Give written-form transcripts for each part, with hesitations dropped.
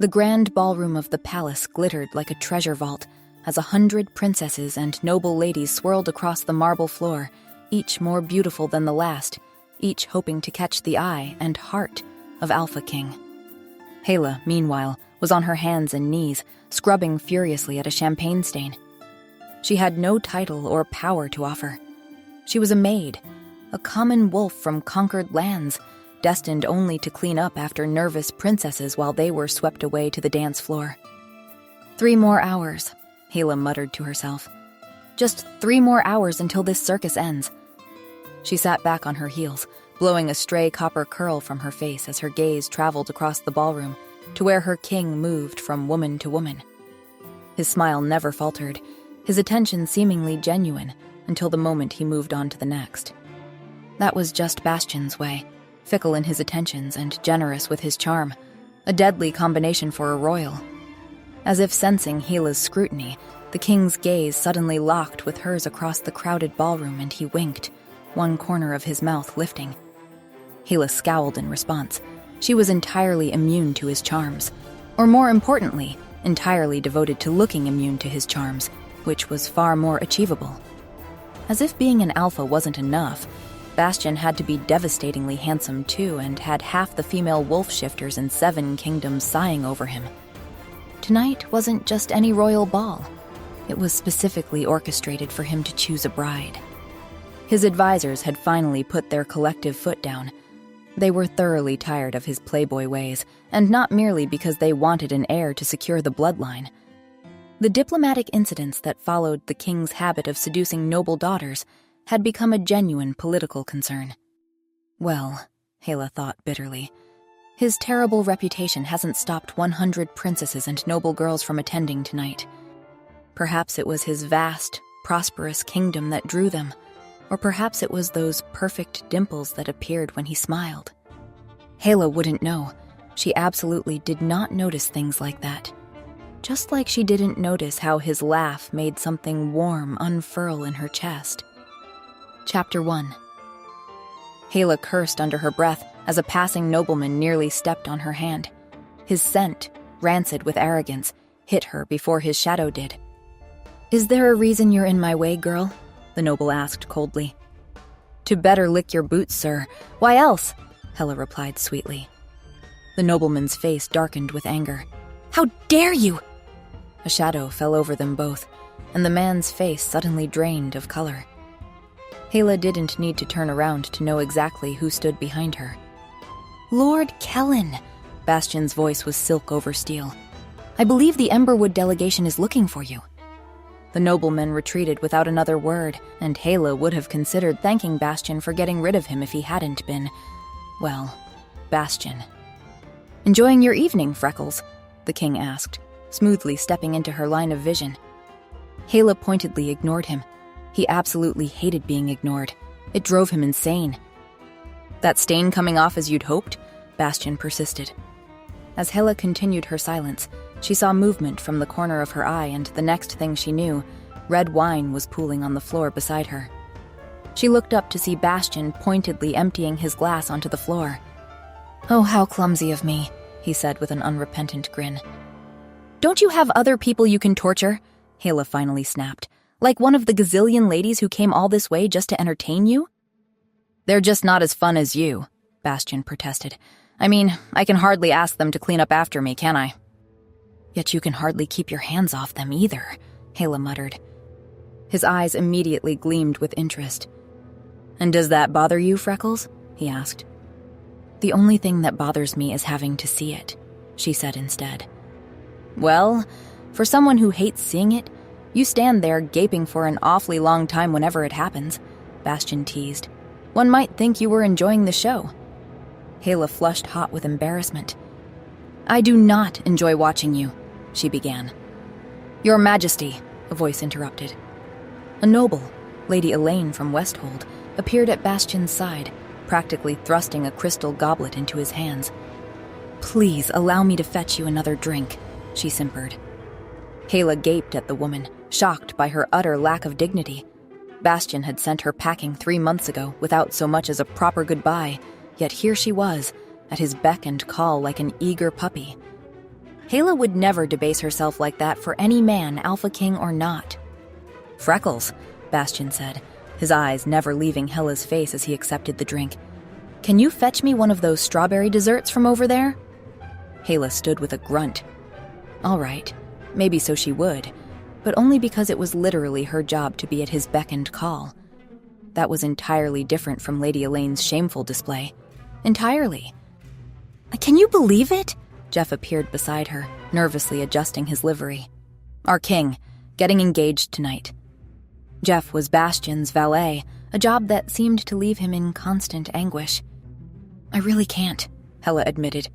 The grand ballroom of the palace glittered like a treasure vault as 100 princesses and noble ladies swirled across the marble floor, each more beautiful than the last, each hoping to catch the eye and heart of Alpha King. Hela, meanwhile, was on her hands and knees, scrubbing furiously at a champagne stain. She had no title or power to offer. She was a maid, a common wolf from conquered lands, destined only to clean up after nervous princesses while they were swept away to the dance floor. 3 more hours, Hela muttered to herself. Just 3 more hours until this circus ends. She sat back on her heels, blowing a stray copper curl from her face as her gaze traveled across the ballroom to where her king moved from woman to woman. His smile never faltered, his attention seemingly genuine until the moment he moved on to the next. That was just Bastian's way, fickle in his attentions and generous with his charm, a deadly combination for a royal. As if sensing Hela's scrutiny, the king's gaze suddenly locked with hers across the crowded ballroom and he winked, one corner of his mouth lifting. Hela scowled in response. She was entirely immune to his charms, or more importantly, entirely devoted to looking immune to his charms, which was far more achievable. As if being an alpha wasn't enough, Bastian had to be devastatingly handsome too and had half the female wolf shifters in 7 kingdoms sighing over him. Tonight wasn't just any royal ball. It was specifically orchestrated for him to choose a bride. His advisors had finally put their collective foot down. They were thoroughly tired of his playboy ways, and not merely because they wanted an heir to secure the bloodline. The diplomatic incidents that followed the king's habit of seducing noble daughters had become a genuine political concern. Well, Hela thought bitterly, his terrible reputation hasn't stopped 100 princesses and noble girls from attending tonight. Perhaps it was his vast, prosperous kingdom that drew them, or perhaps it was those perfect dimples that appeared when he smiled. Hela wouldn't know. She absolutely did not notice things like that. Just like she didn't notice how his laugh made something warm unfurl in her chest. Chapter 1. Hela cursed under her breath as a passing nobleman nearly stepped on her hand. His scent, rancid with arrogance, hit her before his shadow did. "Is there a reason you're in my way, girl?" the noble asked coldly. "To better lick your boots, sir. Why else?" Hela replied sweetly. The nobleman's face darkened with anger. "How dare you!" A shadow fell over them both, and the man's face suddenly drained of color. Hela didn't need to turn around to know exactly who stood behind her. "Lord Kellen," Bastian's voice was silk over steel. "I believe the Emberwood delegation is looking for you." The nobleman retreated without another word, and Hela would have considered thanking Bastian for getting rid of him if he hadn't been, well, Bastian. "Enjoying your evening, Freckles?" the king asked, smoothly stepping into her line of vision. Hela pointedly ignored him. He absolutely hated being ignored. It drove him insane. "That stain coming off as you'd hoped?" Bastian persisted. As Hela continued her silence, she saw movement from the corner of her eye, and the next thing she knew, red wine was pooling on the floor beside her. She looked up to see Bastian pointedly emptying his glass onto the floor. "Oh, how clumsy of me," he said with an unrepentant grin. "Don't you have other people you can torture?" Hela finally snapped. "Like one of the gazillion ladies who came all this way just to entertain you?" "They're just not as fun as you," Bastian protested. "I mean, I can hardly ask them to clean up after me, can I?" "Yet you can hardly keep your hands off them either," Hela muttered. His eyes immediately gleamed with interest. "And does that bother you, Freckles?" he asked. "The only thing that bothers me is having to see it," she said instead. "Well, for someone who hates seeing it, you stand there gaping for an awfully long time whenever it happens," Bastian teased. "One might think you were enjoying the show." Hela flushed hot with embarrassment. "I do not enjoy watching you," she began. "Your Majesty," a voice interrupted. A noble, Lady Elaine from Westhold, appeared at Bastian's side, practically thrusting a crystal goblet into his hands. "Please allow me to fetch you another drink," she simpered. Hela gaped at the woman, shocked by her utter lack of dignity. Bastian had sent her packing 3 months ago without so much as a proper goodbye, yet here she was, at his beck and call like an eager puppy. Hela would never debase herself like that for any man, Alpha King or not. "Freckles," Bastion said, his eyes never leaving Hela's face as he accepted the drink. "Can you fetch me one of those strawberry desserts from over there?" Hela stood with a grunt. All right, maybe so she would, but only because it was literally her job to be at his beck and call. That was entirely different from Lady Elaine's shameful display. Entirely. "Can you believe it?" Jeff appeared beside her, nervously adjusting his livery. "Our king, getting engaged tonight." Jeff was Bastion's valet, a job that seemed to leave him in constant anguish. "I really can't," Hela admitted.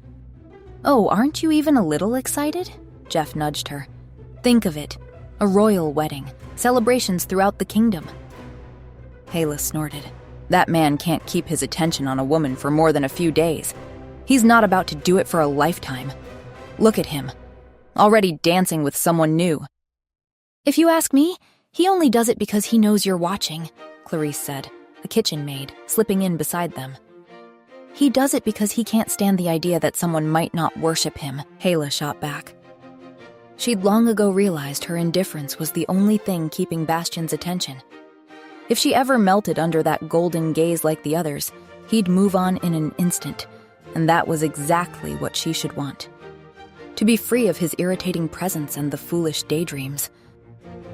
"Oh, aren't you even a little excited?" Jeff nudged her. "Think of it. A royal wedding, celebrations throughout the kingdom." Hela snorted. That man can't keep his attention on a woman for more than a few days. He's not about to do it for a lifetime. Look at him, already dancing with someone new. "If you ask me, he only does it because he knows you're watching," Clarice said, a kitchen maid, slipping in beside them. "He does it because he can't stand the idea that someone might not worship him," Hela shot back. She'd long ago realized her indifference was the only thing keeping Bastion's attention. If she ever melted under that golden gaze like the others, he'd move on in an instant, and that was exactly what she should want. To be free of his irritating presence and the foolish daydreams.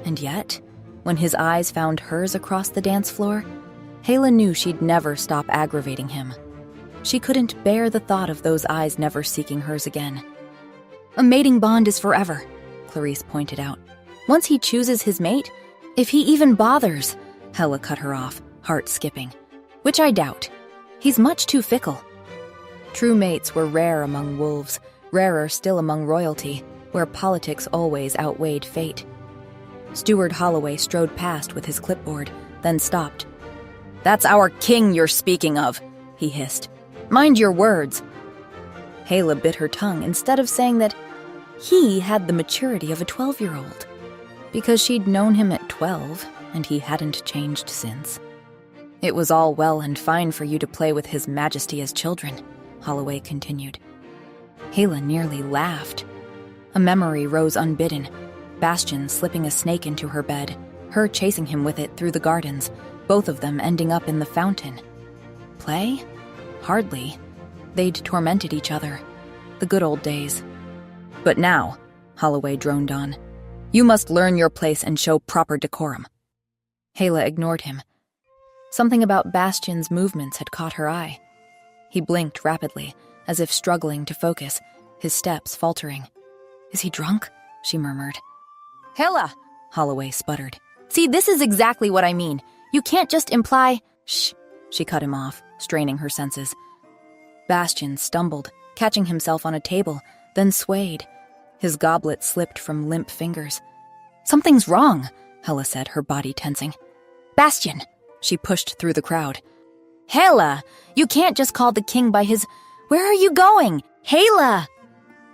And yet, when his eyes found hers across the dance floor, Hela knew she'd never stop aggravating him. She couldn't bear the thought of those eyes never seeking hers again. "A mating bond is forever," Clarice pointed out. "Once he chooses his mate, if he even bothers," Hela cut her off, heart skipping. "Which I doubt. He's much too fickle." True mates were rare among wolves, rarer still among royalty, where politics always outweighed fate. Steward Holloway strode past with his clipboard, then stopped. "That's our king you're speaking of," he hissed. "Mind your words." Hela bit her tongue instead of saying that he had the maturity of a 12-year-old, because she'd known him at 12, and he hadn't changed since. "It was all well and fine for you to play with his majesty as children," Holloway continued. Hela nearly laughed. A memory rose unbidden, Bastion slipping a snake into her bed, her chasing him with it through the gardens, both of them ending up in the fountain. Play? Hardly. They'd tormented each other. The good old days. "But now," Holloway droned on, "you must learn your place and show proper decorum." Hela ignored him. Something about Bastion's movements had caught her eye. He blinked rapidly, as if struggling to focus, his steps faltering. "Is he drunk?" she murmured. "Hela!" Holloway sputtered. "See, this is exactly what I mean. You can't just imply—" "Shh," she cut him off, straining her senses. Bastion stumbled, catching himself on a table, then swayed. His goblet slipped from limp fingers. "Something's wrong," Hela said, her body tensing. "Bastion!" She pushed through the crowd. "Hela! You can't just call the king by his— Where are you going? Hela!"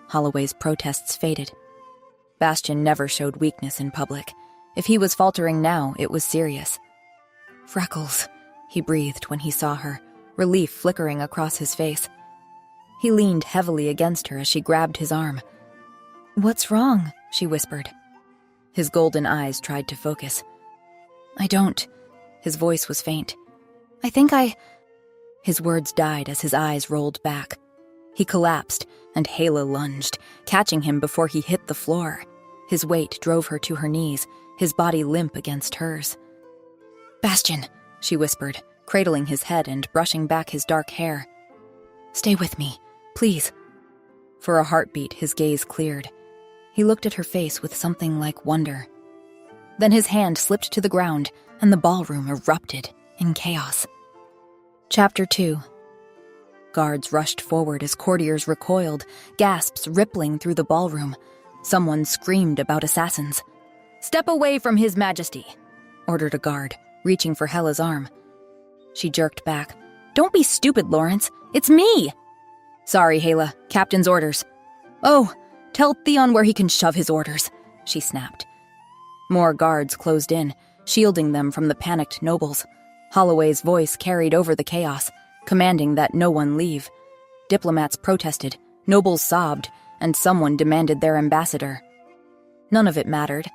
Holloway's protests faded. Bastion never showed weakness in public. If he was faltering now, it was serious. "Freckles," he breathed when he saw her, relief flickering across his face. He leaned heavily against her as she grabbed his arm. "What's wrong?" she whispered. His golden eyes tried to focus. "I don't." His voice was faint. "I think I—" His words died as his eyes rolled back. He collapsed, and Hela lunged, catching him before he hit the floor. His weight drove her to her knees, his body limp against hers. "Bastion," she whispered, cradling his head and brushing back his dark hair. "Stay with me, please." For a heartbeat, his gaze cleared. He looked at her face with something like wonder. Then his hand slipped to the ground, and the ballroom erupted in chaos. Chapter 2. Guards rushed forward as courtiers recoiled, gasps rippling through the ballroom. Someone screamed about assassins. "Step away from His Majesty," ordered a guard, reaching for Hela's arm. She jerked back. "Don't be stupid, Lawrence. It's me!" "Sorry, Hela. Captain's orders." "Oh, tell Theon where he can shove his orders," she snapped. More guards closed in, shielding them from the panicked nobles. Holloway's voice carried over the chaos, commanding that no one leave. Diplomats protested, nobles sobbed, and someone demanded their ambassador. None of it mattered.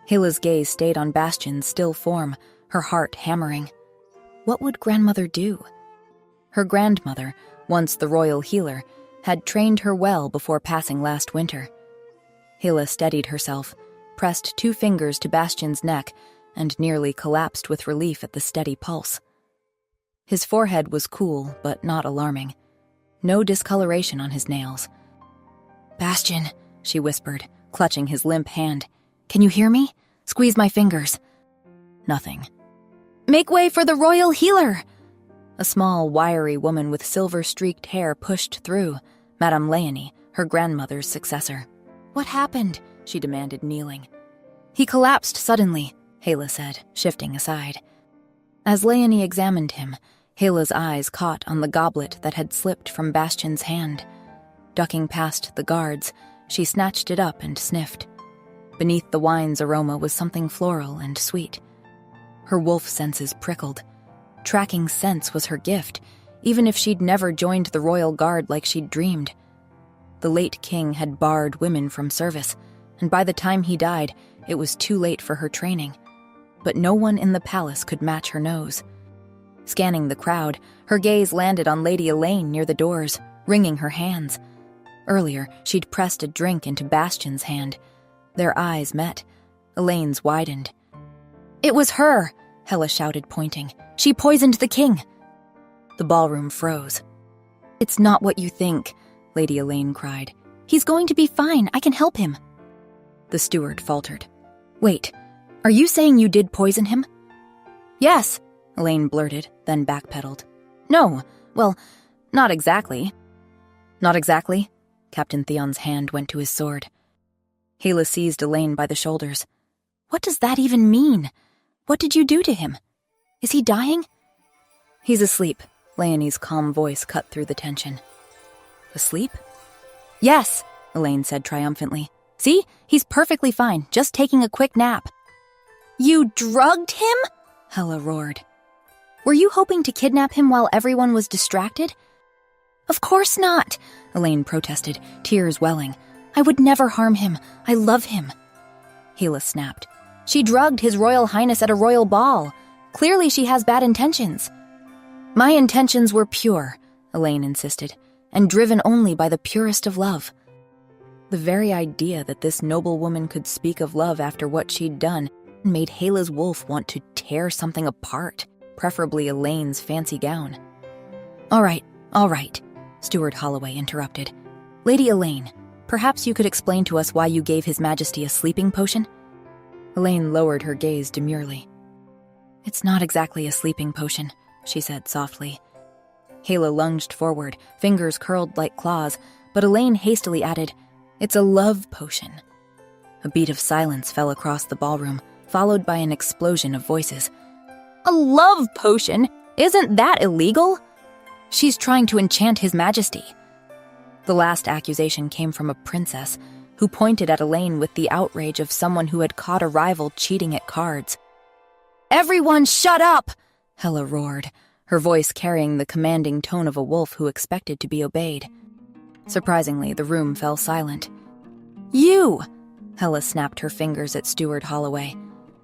Hela's gaze stayed on Bastion's still form, her heart hammering. What would grandmother do? Her grandmother, once the royal healer, had trained her well before passing last winter. Hela steadied herself, pressed 2 fingers to Bastion's neck, and nearly collapsed with relief at the steady pulse. His forehead was cool, but not alarming. No discoloration on his nails. "Bastion," she whispered, clutching his limp hand. "Can you hear me? Squeeze my fingers." Nothing. "Make way for the royal healer!" A small, wiry woman with silver-streaked hair pushed through, Madame Leonie, her grandmother's successor. "What happened?" she demanded, kneeling. "He collapsed suddenly," Hela said, shifting aside. As Leonie examined him, Hela's eyes caught on the goblet that had slipped from Bastion's hand. Ducking past the guards, she snatched it up and sniffed. Beneath the wine's aroma was something floral and sweet. Her wolf senses prickled. Tracking sense was her gift, even if she'd never joined the royal guard like she'd dreamed. The late king had barred women from service, and by the time he died, it was too late for her training. But no one in the palace could match her nose. Scanning the crowd, her gaze landed on Lady Elaine near the doors, wringing her hands. Earlier, she'd pressed a drink into Bastion's hand. Their eyes met. Elaine's widened. "It was her!" Hela shouted, pointing. "She poisoned the king!" The ballroom froze. "It's not what you think," Lady Elaine cried. "He's going to be fine. I can help him." The steward faltered. "Wait, are you saying you did poison him?" "Yes," Elaine blurted, then backpedaled. "No, well, not exactly." "Not exactly?" Captain Theon's hand went to his sword. Hela seized Elaine by the shoulders. "What does that even mean? What did you do to him? Is he dying?" "He's asleep," Leonie's calm voice cut through the tension. "Asleep?" "Yes," Elaine said triumphantly. "See? He's perfectly fine, just taking a quick nap." "You drugged him?" Hela roared. "Were you hoping to kidnap him while everyone was distracted?" "Of course not," Elaine protested, tears welling. "I would never harm him. I love him." Hela snapped. "She drugged His Royal Highness at a royal ball. Clearly she has bad intentions." "My intentions were pure," Elaine insisted, "and driven only by the purest of love." The very idea that this noble woman could speak of love after what she'd done made Hela's wolf want to tear something apart, preferably Elaine's fancy gown. All right, Steward Holloway interrupted. "Lady Elaine, perhaps you could explain to us why you gave His Majesty a sleeping potion?" Elaine lowered her gaze demurely. "It's not exactly a sleeping potion," she said softly. Hela lunged forward, fingers curled like claws, but Elaine hastily added, "It's a love potion." A beat of silence fell across the ballroom, followed by an explosion of voices. "A love potion? Isn't that illegal?" "She's trying to enchant His Majesty." The last accusation came from a princess, who pointed at Elaine with the outrage of someone who had caught a rival cheating at cards. "Everyone shut up!" Hela roared, her voice carrying the commanding tone of a wolf who expected to be obeyed. Surprisingly, the room fell silent. "You!" Hela snapped her fingers at Steward Holloway.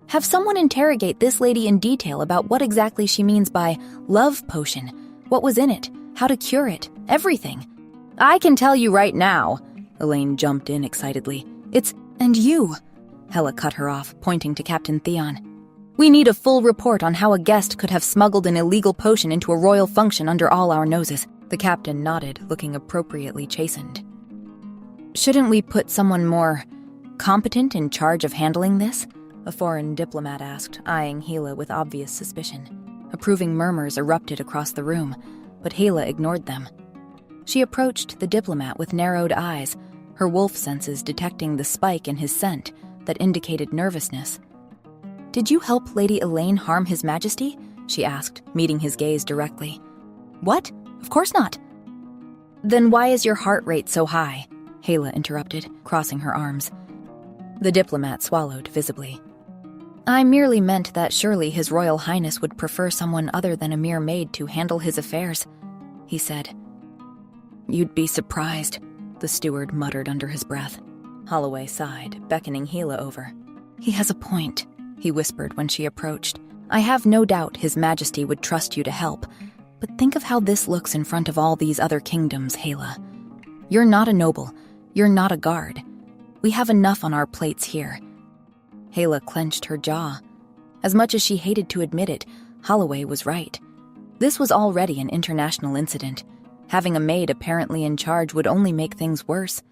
"Have someone interrogate this lady in detail about what exactly she means by love potion. What was in it? How to cure it? Everything." "I can tell you right now," Elaine jumped in excitedly. "And you," Hela cut her off, pointing to Captain Theon. "We need a full report on how a guest could have smuggled an illegal potion into a royal function under all our noses." The captain nodded, looking appropriately chastened. "Shouldn't we put someone more competent in charge of handling this?" a foreign diplomat asked, eyeing Hela with obvious suspicion. Approving murmurs erupted across the room, but Hela ignored them. She approached the diplomat with narrowed eyes, her wolf senses detecting the spike in his scent that indicated nervousness. "Did you help Lady Elaine harm His Majesty?" she asked, meeting his gaze directly. "What? Of course not." "Then why is your heart rate so high?" Hela interrupted, crossing her arms. The diplomat swallowed visibly. "I merely meant that surely His Royal Highness would prefer someone other than a mere maid to handle his affairs," he said. "You'd be surprised," the steward muttered under his breath. Holloway sighed, beckoning Hela over. He has a point, he whispered when she approached. I have no doubt His Majesty would trust you to help, but think of how this looks in front of all these other kingdoms, Hela. You're not a noble. You're not a guard. We have enough on our plates here. Hela clenched her jaw. As much as she hated to admit it, Holloway was right. This was already an international incident. Having a maid apparently in charge would only make things worse.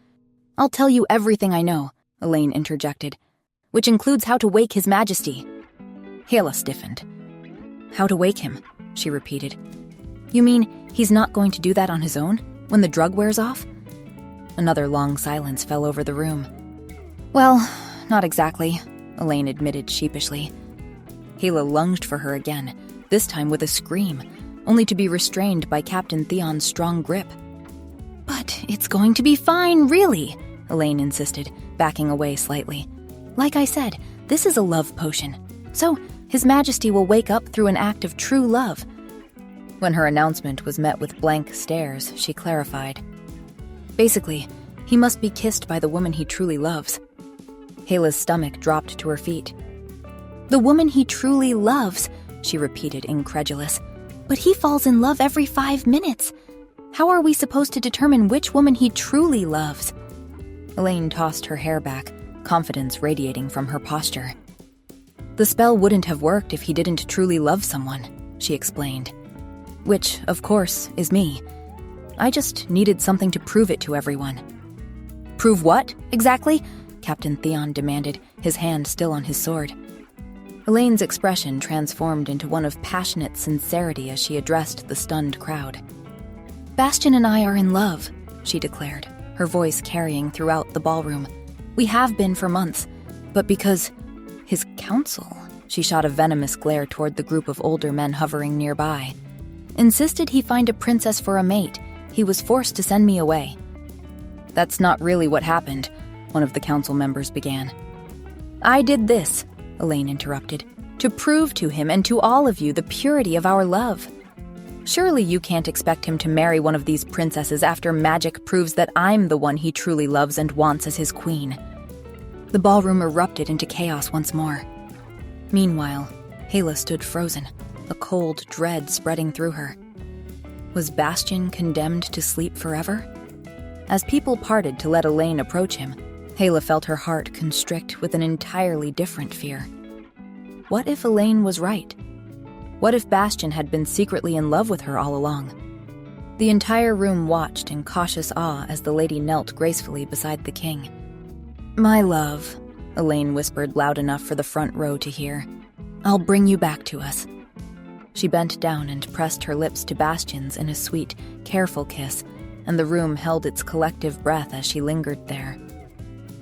I'll tell you everything I know, Elaine interjected, which includes how to wake His Majesty. Hela stiffened. How to wake him, she repeated. You mean he's not going to do that on his own, when the drug wears off? Another long silence fell over the room. Well, not exactly, Elaine admitted sheepishly. Hela lunged for her again, this time with a scream, only to be restrained by Captain Theon's strong grip. But it's going to be fine, really, Elaine insisted, backing away slightly. Like I said, this is a love potion, so His Majesty will wake up through an act of true love. When her announcement was met with blank stares, she clarified. Basically, he must be kissed by the woman he truly loves. Hela's stomach dropped to her feet. The woman he truly loves, she repeated, incredulous. But he falls in love every 5 minutes. How are we supposed to determine which woman he truly loves? Elaine tossed her hair back, confidence radiating from her posture. The spell wouldn't have worked if he didn't truly love someone, she explained. Which, of course, is me. I just needed something to prove it to everyone. Prove what, exactly? Captain Theon demanded, his hand still on his sword. Elaine's expression transformed into one of passionate sincerity as she addressed the stunned crowd. Bastion and I are in love, she declared, her voice carrying throughout the ballroom. We have been for months, but because his council, she shot a venomous glare toward the group of older men hovering nearby, insisted he find a princess for a mate, he was forced to send me away. That's not really what happened, one of the council members began. I did this, Elaine interrupted, to prove to him and to all of you the purity of our love. Surely you can't expect him to marry one of these princesses after magic proves that I'm the one he truly loves and wants as his queen. The ballroom erupted into chaos once more. Meanwhile, Hela stood frozen, a cold dread spreading through her. Was Bastion condemned to sleep forever? As people parted to let Elaine approach him, Hela felt her heart constrict with an entirely different fear. What if Elaine was right? What if Bastion had been secretly in love with her all along? The entire room watched in cautious awe as the lady knelt gracefully beside the king. My love, Elaine whispered loud enough for the front row to hear. I'll bring you back to us. She bent down and pressed her lips to Bastion's in a sweet, careful kiss, and the room held its collective breath as she lingered there.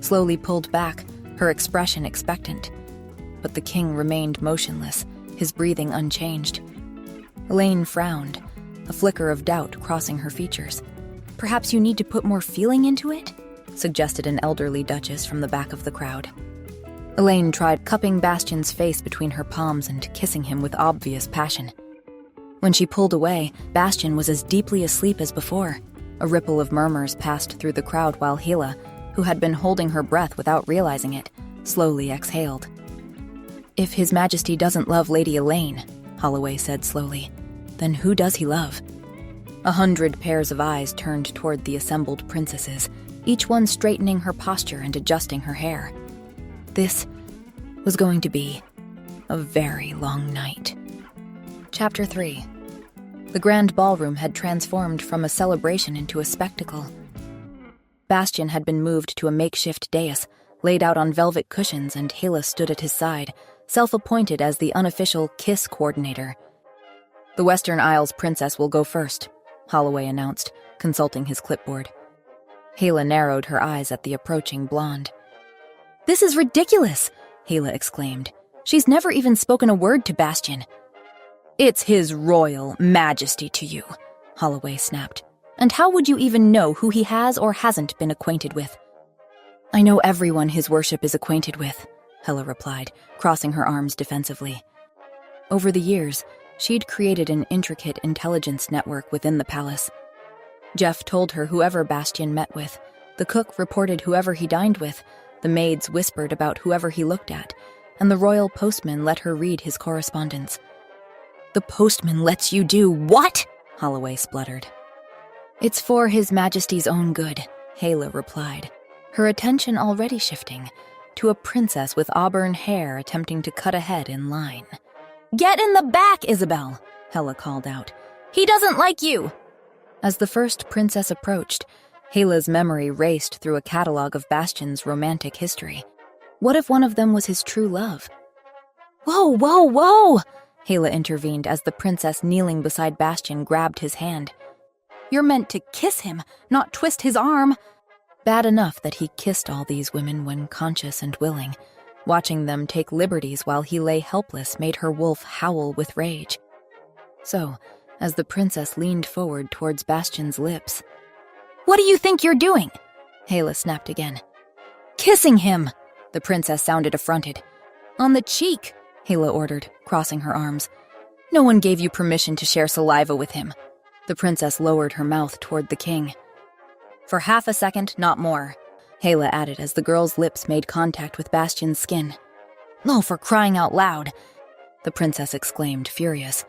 Slowly pulled back, her expression expectant. But the king remained motionless, his breathing unchanged. Elaine frowned, a flicker of doubt crossing her features. Perhaps you need to put more feeling into it? Suggested an elderly duchess from the back of the crowd. Elaine tried cupping Bastion's face between her palms and kissing him with obvious passion. When she pulled away, Bastion was as deeply asleep as before. A ripple of murmurs passed through the crowd while Hela, who had been holding her breath without realizing it, slowly exhaled. If His Majesty doesn't love Lady Elaine, Holloway said slowly, then who does he love? 100 pairs of eyes turned toward the assembled princesses, each one straightening her posture and adjusting her hair. This was going to be a very long night. Chapter 3. The grand ballroom had transformed from a celebration into a spectacle. Bastion had been moved to a makeshift dais, laid out on velvet cushions, and Hela stood at his side, self-appointed as the unofficial kiss coordinator. The Western Isles princess will go first, Holloway announced, consulting his clipboard. Hela narrowed her eyes at the approaching blonde. This is ridiculous, Hela exclaimed. She's never even spoken a word to Bastion. It's His Royal Majesty to you, Holloway snapped. And how would you even know who he has or hasn't been acquainted with? I know everyone his worship is acquainted with, Hela replied, crossing her arms defensively. Over the years, she'd created an intricate intelligence network within the palace. Jeff told her whoever Bastion met with, The cook reported whoever he dined with, the maids whispered about whoever he looked at, and the royal postman let her read his correspondence. "The postman lets you do what?" Holloway spluttered. "It's for His Majesty's own good," Hala replied, her attention already shifting to a princess with auburn hair attempting to cut ahead in line. "Get in the back, Isabel," Hala called out. "He doesn't like you." As the first princess approached, Hala's memory raced through a catalog of Bastian's romantic history. What if one of them was his true love? "Whoa, whoa, whoa!" Hala intervened as the princess kneeling beside Bastian grabbed his hand. "You're meant to kiss him, not twist his arm." Bad enough that he kissed all these women when conscious and willing. Watching them take liberties while he lay helpless made her wolf howl with rage. So, as the princess leaned forward towards Bastian's lips, "What do you think you're doing?" Hala snapped again. "Kissing him!" The princess sounded affronted. "On the cheek," Hala ordered, crossing her arms. "No one gave you permission to share saliva with him." The princess lowered her mouth toward the king. "For half a second, not more," Hala added as the girl's lips made contact with Bastian's skin. "Oh, for crying out loud!" the princess exclaimed, furious.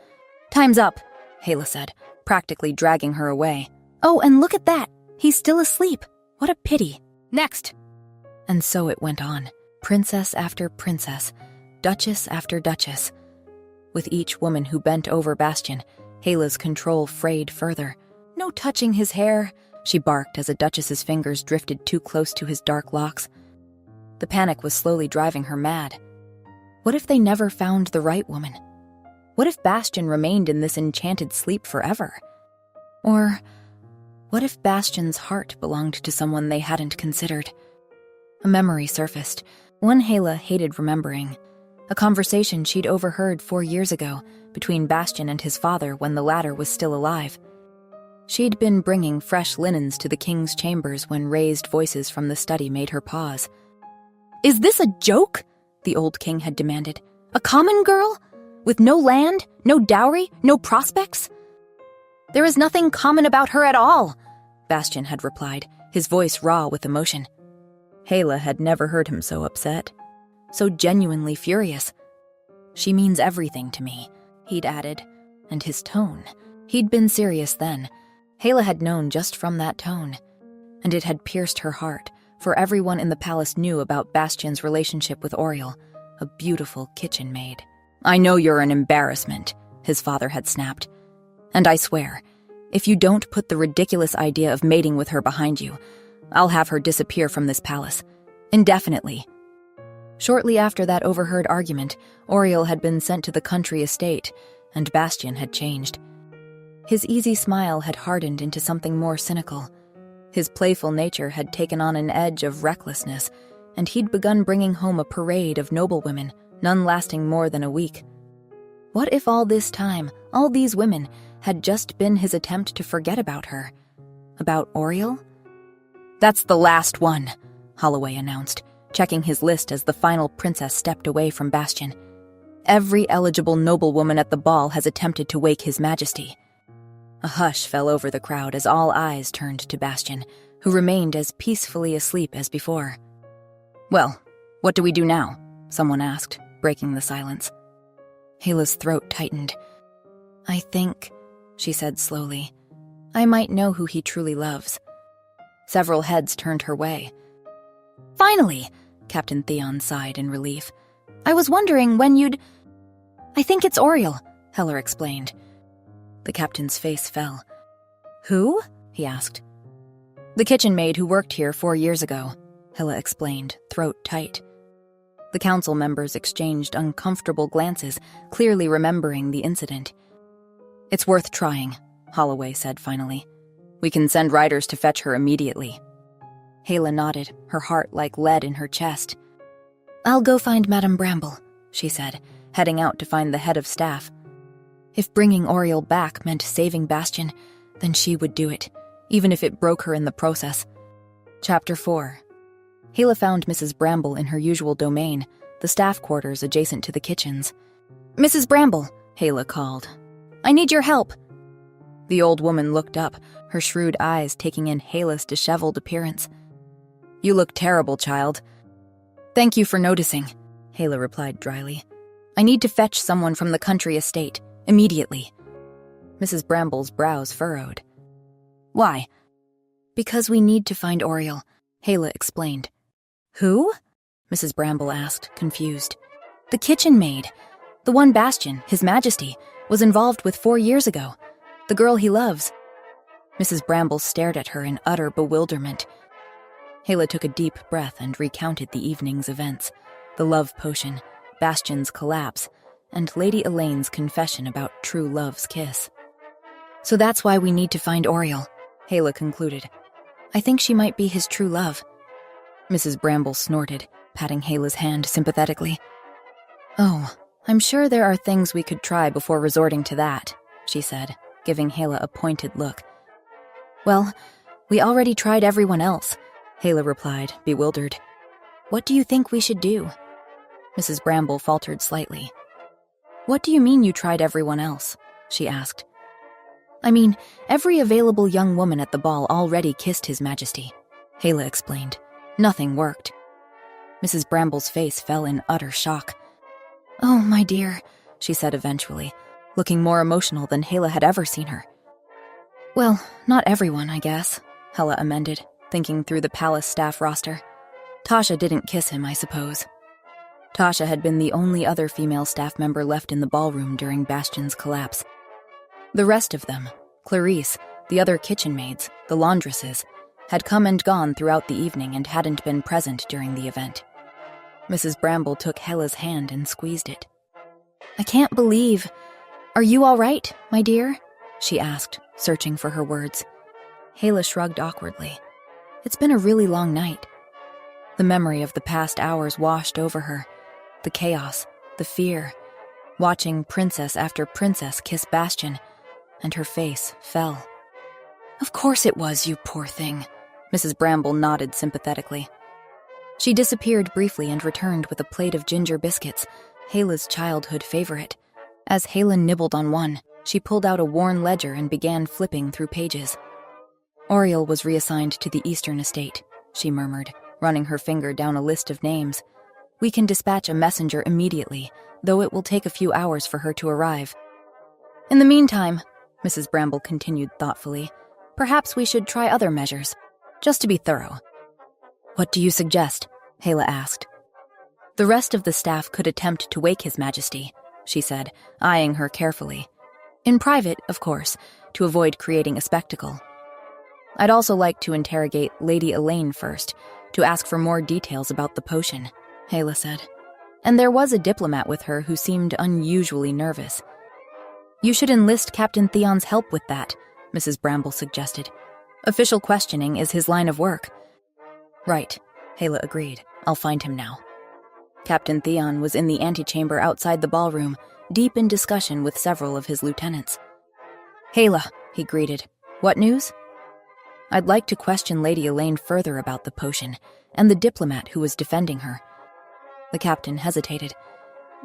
"Time's up," Hala said, practically dragging her away. "Oh, and look at that! He's still asleep. What a pity. Next!" And so it went on, princess after princess, duchess after duchess. With each woman who bent over Bastian, Hala's control frayed further. "No touching his hair," she barked as a duchess's fingers drifted too close to his dark locks. The panic was slowly driving her mad. What if they never found the right woman? What if Bastian remained in this enchanted sleep forever? Or what if Bastian's heart belonged to someone they hadn't considered? A memory surfaced, one Hala hated remembering. A conversation she'd overheard 4 years ago between Bastian and his father when the latter was still alive. She'd been bringing fresh linens to the king's chambers when raised voices from the study made her pause. "Is this a joke?" the old king had demanded. "A common girl? With no land, no dowry, no prospects?" "There is nothing common about her at all," Bastian had replied, his voice raw with emotion. Hala had never heard him so upset, so genuinely furious. "She means everything to me," he'd added, and his tone. He'd been serious then. Hala had known just from that tone, and it had pierced her heart, for everyone in the palace knew about Bastian's relationship with Oriel, a beautiful kitchen maid. "I know you're an embarrassment," his father had snapped. "And I swear, if you don't put the ridiculous idea of mating with her behind you, I'll have her disappear from this palace. Indefinitely." Shortly after that overheard argument, Oriel had been sent to the country estate, and Bastian had changed. His easy smile had hardened into something more cynical. His playful nature had taken on an edge of recklessness, and he'd begun bringing home a parade of noblewomen, none lasting more than a week. What if all this time, all these women, had just been his attempt to forget about her? About Oriel? "That's the last one," Holloway announced, checking his list as the final princess stepped away from Bastian. "Every eligible noblewoman at the ball has attempted to wake His Majesty." A hush fell over the crowd as all eyes turned to Bastian, who remained as peacefully asleep as before. "Well, what do we do now?" someone asked, breaking the silence. Hala's throat tightened. "I think," she said slowly, "I might know who he truly loves." Several heads turned her way. "Finally!" Captain Theon sighed in relief. "I was wondering when you'd—" "I think it's Oriel," Heller explained. The captain's face fell. "Who?" he asked. "The kitchen maid who worked here 4 years ago," Hilla explained, throat tight. The council members exchanged uncomfortable glances, clearly remembering the incident. "It's worth trying," Holloway said finally. "We can send riders to fetch her immediately." Hala nodded, her heart like lead in her chest. "I'll go find Madame Bramble," she said, heading out to find the head of staff. If bringing Oriel back meant saving Bastian, then she would do it, even if it broke her in the process. Chapter 4. Hala found Mrs. Bramble in her usual domain, the staff quarters adjacent to the kitchens. "Mrs. Bramble," Hala called. "I need your help." The old woman looked up, her shrewd eyes taking in Hala's disheveled appearance. You look terrible, child. Thank you for noticing, Hala replied dryly. I need to fetch someone from the country estate, immediately. Mrs. Bramble's brows furrowed. Why? Because we need to find Oriel, Hala explained. Who? Mrs. Bramble asked, confused. The kitchen maid. The one Bastian, His Majesty, was involved with 4 years ago. The girl he loves. Mrs. Bramble stared at her in utter bewilderment. Hala took a deep breath and recounted the evening's events. The love potion, Bastian's collapse, and Lady Elaine's confession about true love's kiss. So that's why we need to find Oriel, Hala concluded. I think she might be his true love. Mrs. Bramble snorted, patting Hala's hand sympathetically. Oh, I'm sure there are things we could try before resorting to that, she said, giving Hala a pointed look. Well, we already tried everyone else, Hala replied, bewildered. What do you think we should do? Mrs. Bramble faltered slightly. What do you mean you tried everyone else? She asked. I mean, every available young woman at the ball already kissed His Majesty, Hala explained. Nothing worked. Mrs. Bramble's face fell in utter shock. Oh, my dear, she said eventually, looking more emotional than Hala had ever seen her. Well, not everyone, I guess, Hala amended, thinking through the palace staff roster. Tasha didn't kiss him, I suppose. Tasha had been the only other female staff member left in the ballroom during Bastian's collapse. The rest of them, Clarice, the other kitchen maids, the laundresses, had come and gone throughout the evening and hadn't been present during the event. Mrs. Bramble took Hala's hand and squeezed it. I can't believe... Are you all right, my dear? She asked, searching for her words. Hala shrugged awkwardly. It's been a really long night. The memory of the past hours washed over her. The chaos, the fear, watching princess after princess kiss Bastian, and her face fell. Of course it was, you poor thing, Mrs. Bramble nodded sympathetically. She disappeared briefly and returned with a plate of ginger biscuits, Hala's childhood favorite. As Hala nibbled on one, she pulled out a worn ledger and began flipping through pages. Oriel was reassigned to the Eastern Estate, she murmured, running her finger down a list of names. We can dispatch a messenger immediately, though it will take a few hours for her to arrive. In the meantime, Mrs. Bramble continued thoughtfully, perhaps we should try other measures, just to be thorough. What do you suggest? Hala asked. The rest of the staff could attempt to wake His Majesty, she said, eyeing her carefully. In private, of course, to avoid creating a spectacle. I'd also like to interrogate Lady Elaine first, to ask for more details about the potion, Hala said. And there was a diplomat with her who seemed unusually nervous. You should enlist Captain Theon's help with that, Mrs. Bramble suggested. Official questioning is his line of work. Right, Hala agreed. I'll find him now. Captain Theon was in the antechamber outside the ballroom, deep in discussion with several of his lieutenants. Hala, he greeted. What news? I'd like to question Lady Elaine further about the potion, and the diplomat who was defending her. The captain hesitated.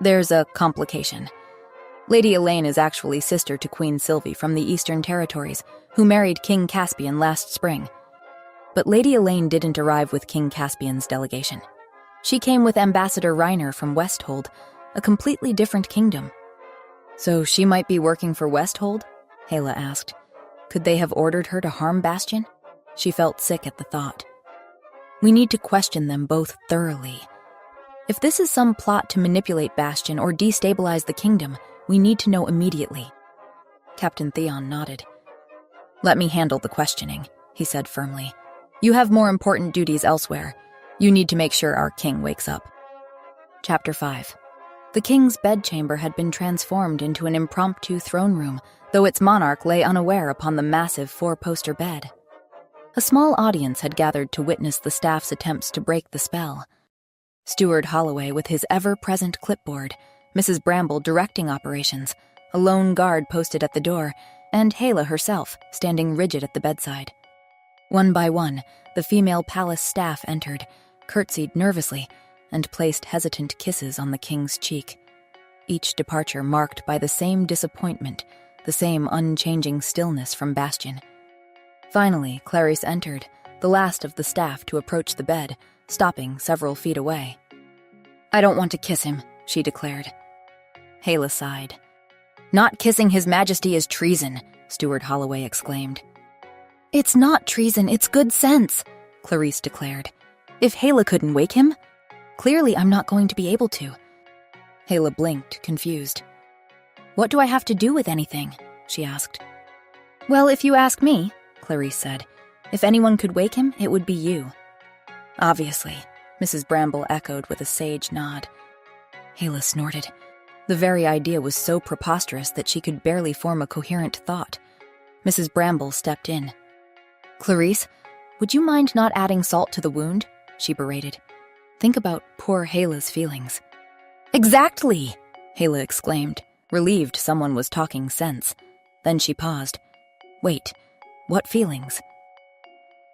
There's a complication. Lady Elaine is actually sister to Queen Sylvie from the Eastern Territories, who married King Caspian last spring. But Lady Elaine didn't arrive with King Caspian's delegation. She came with Ambassador Reiner from Westhold, a completely different kingdom. So she might be working for Westhold? Hala asked. Could they have ordered her to harm Bastian? She felt sick at the thought. We need to question them both thoroughly. If this is some plot to manipulate Bastian or destabilize the kingdom, we need to know immediately. Captain Theon nodded. Let me handle the questioning, he said firmly. You have more important duties elsewhere. You need to make sure our king wakes up. Chapter 5. The king's bedchamber had been transformed into an impromptu throne room, though its monarch lay unaware upon the massive 4-poster bed. A small audience had gathered to witness the staff's attempts to break the spell. Steward Holloway with his ever-present clipboard, Mrs. Bramble directing operations, a lone guard posted at the door, and Hala herself standing rigid at the bedside. One by one, the female palace staff entered, curtsied nervously, and placed hesitant kisses on the king's cheek. Each departure marked by the same disappointment, the same unchanging stillness from Bastian. Finally, Clarice entered, the last of the staff to approach the bed, stopping several feet away. "I don't want to kiss him," she declared. Hala sighed. "Not kissing His Majesty is treason," Steward Holloway exclaimed. "It's not treason, it's good sense," Clarisse declared. "If Hala couldn't wake him, clearly I'm not going to be able to." Hala blinked, confused. "What do I have to do with anything?" she asked. "Well, if you ask me," Clarisse said, "if anyone could wake him, it would be you." "Obviously," Mrs. Bramble echoed with a sage nod. Hala snorted. The very idea was so preposterous that she could barely form a coherent thought. Mrs. Bramble stepped in. "Clarisse, would you mind not adding salt to the wound?" she berated. "Think about poor Hala's feelings." "Exactly!" Hala exclaimed, relieved someone was talking sense. Then she paused. "Wait, what feelings?"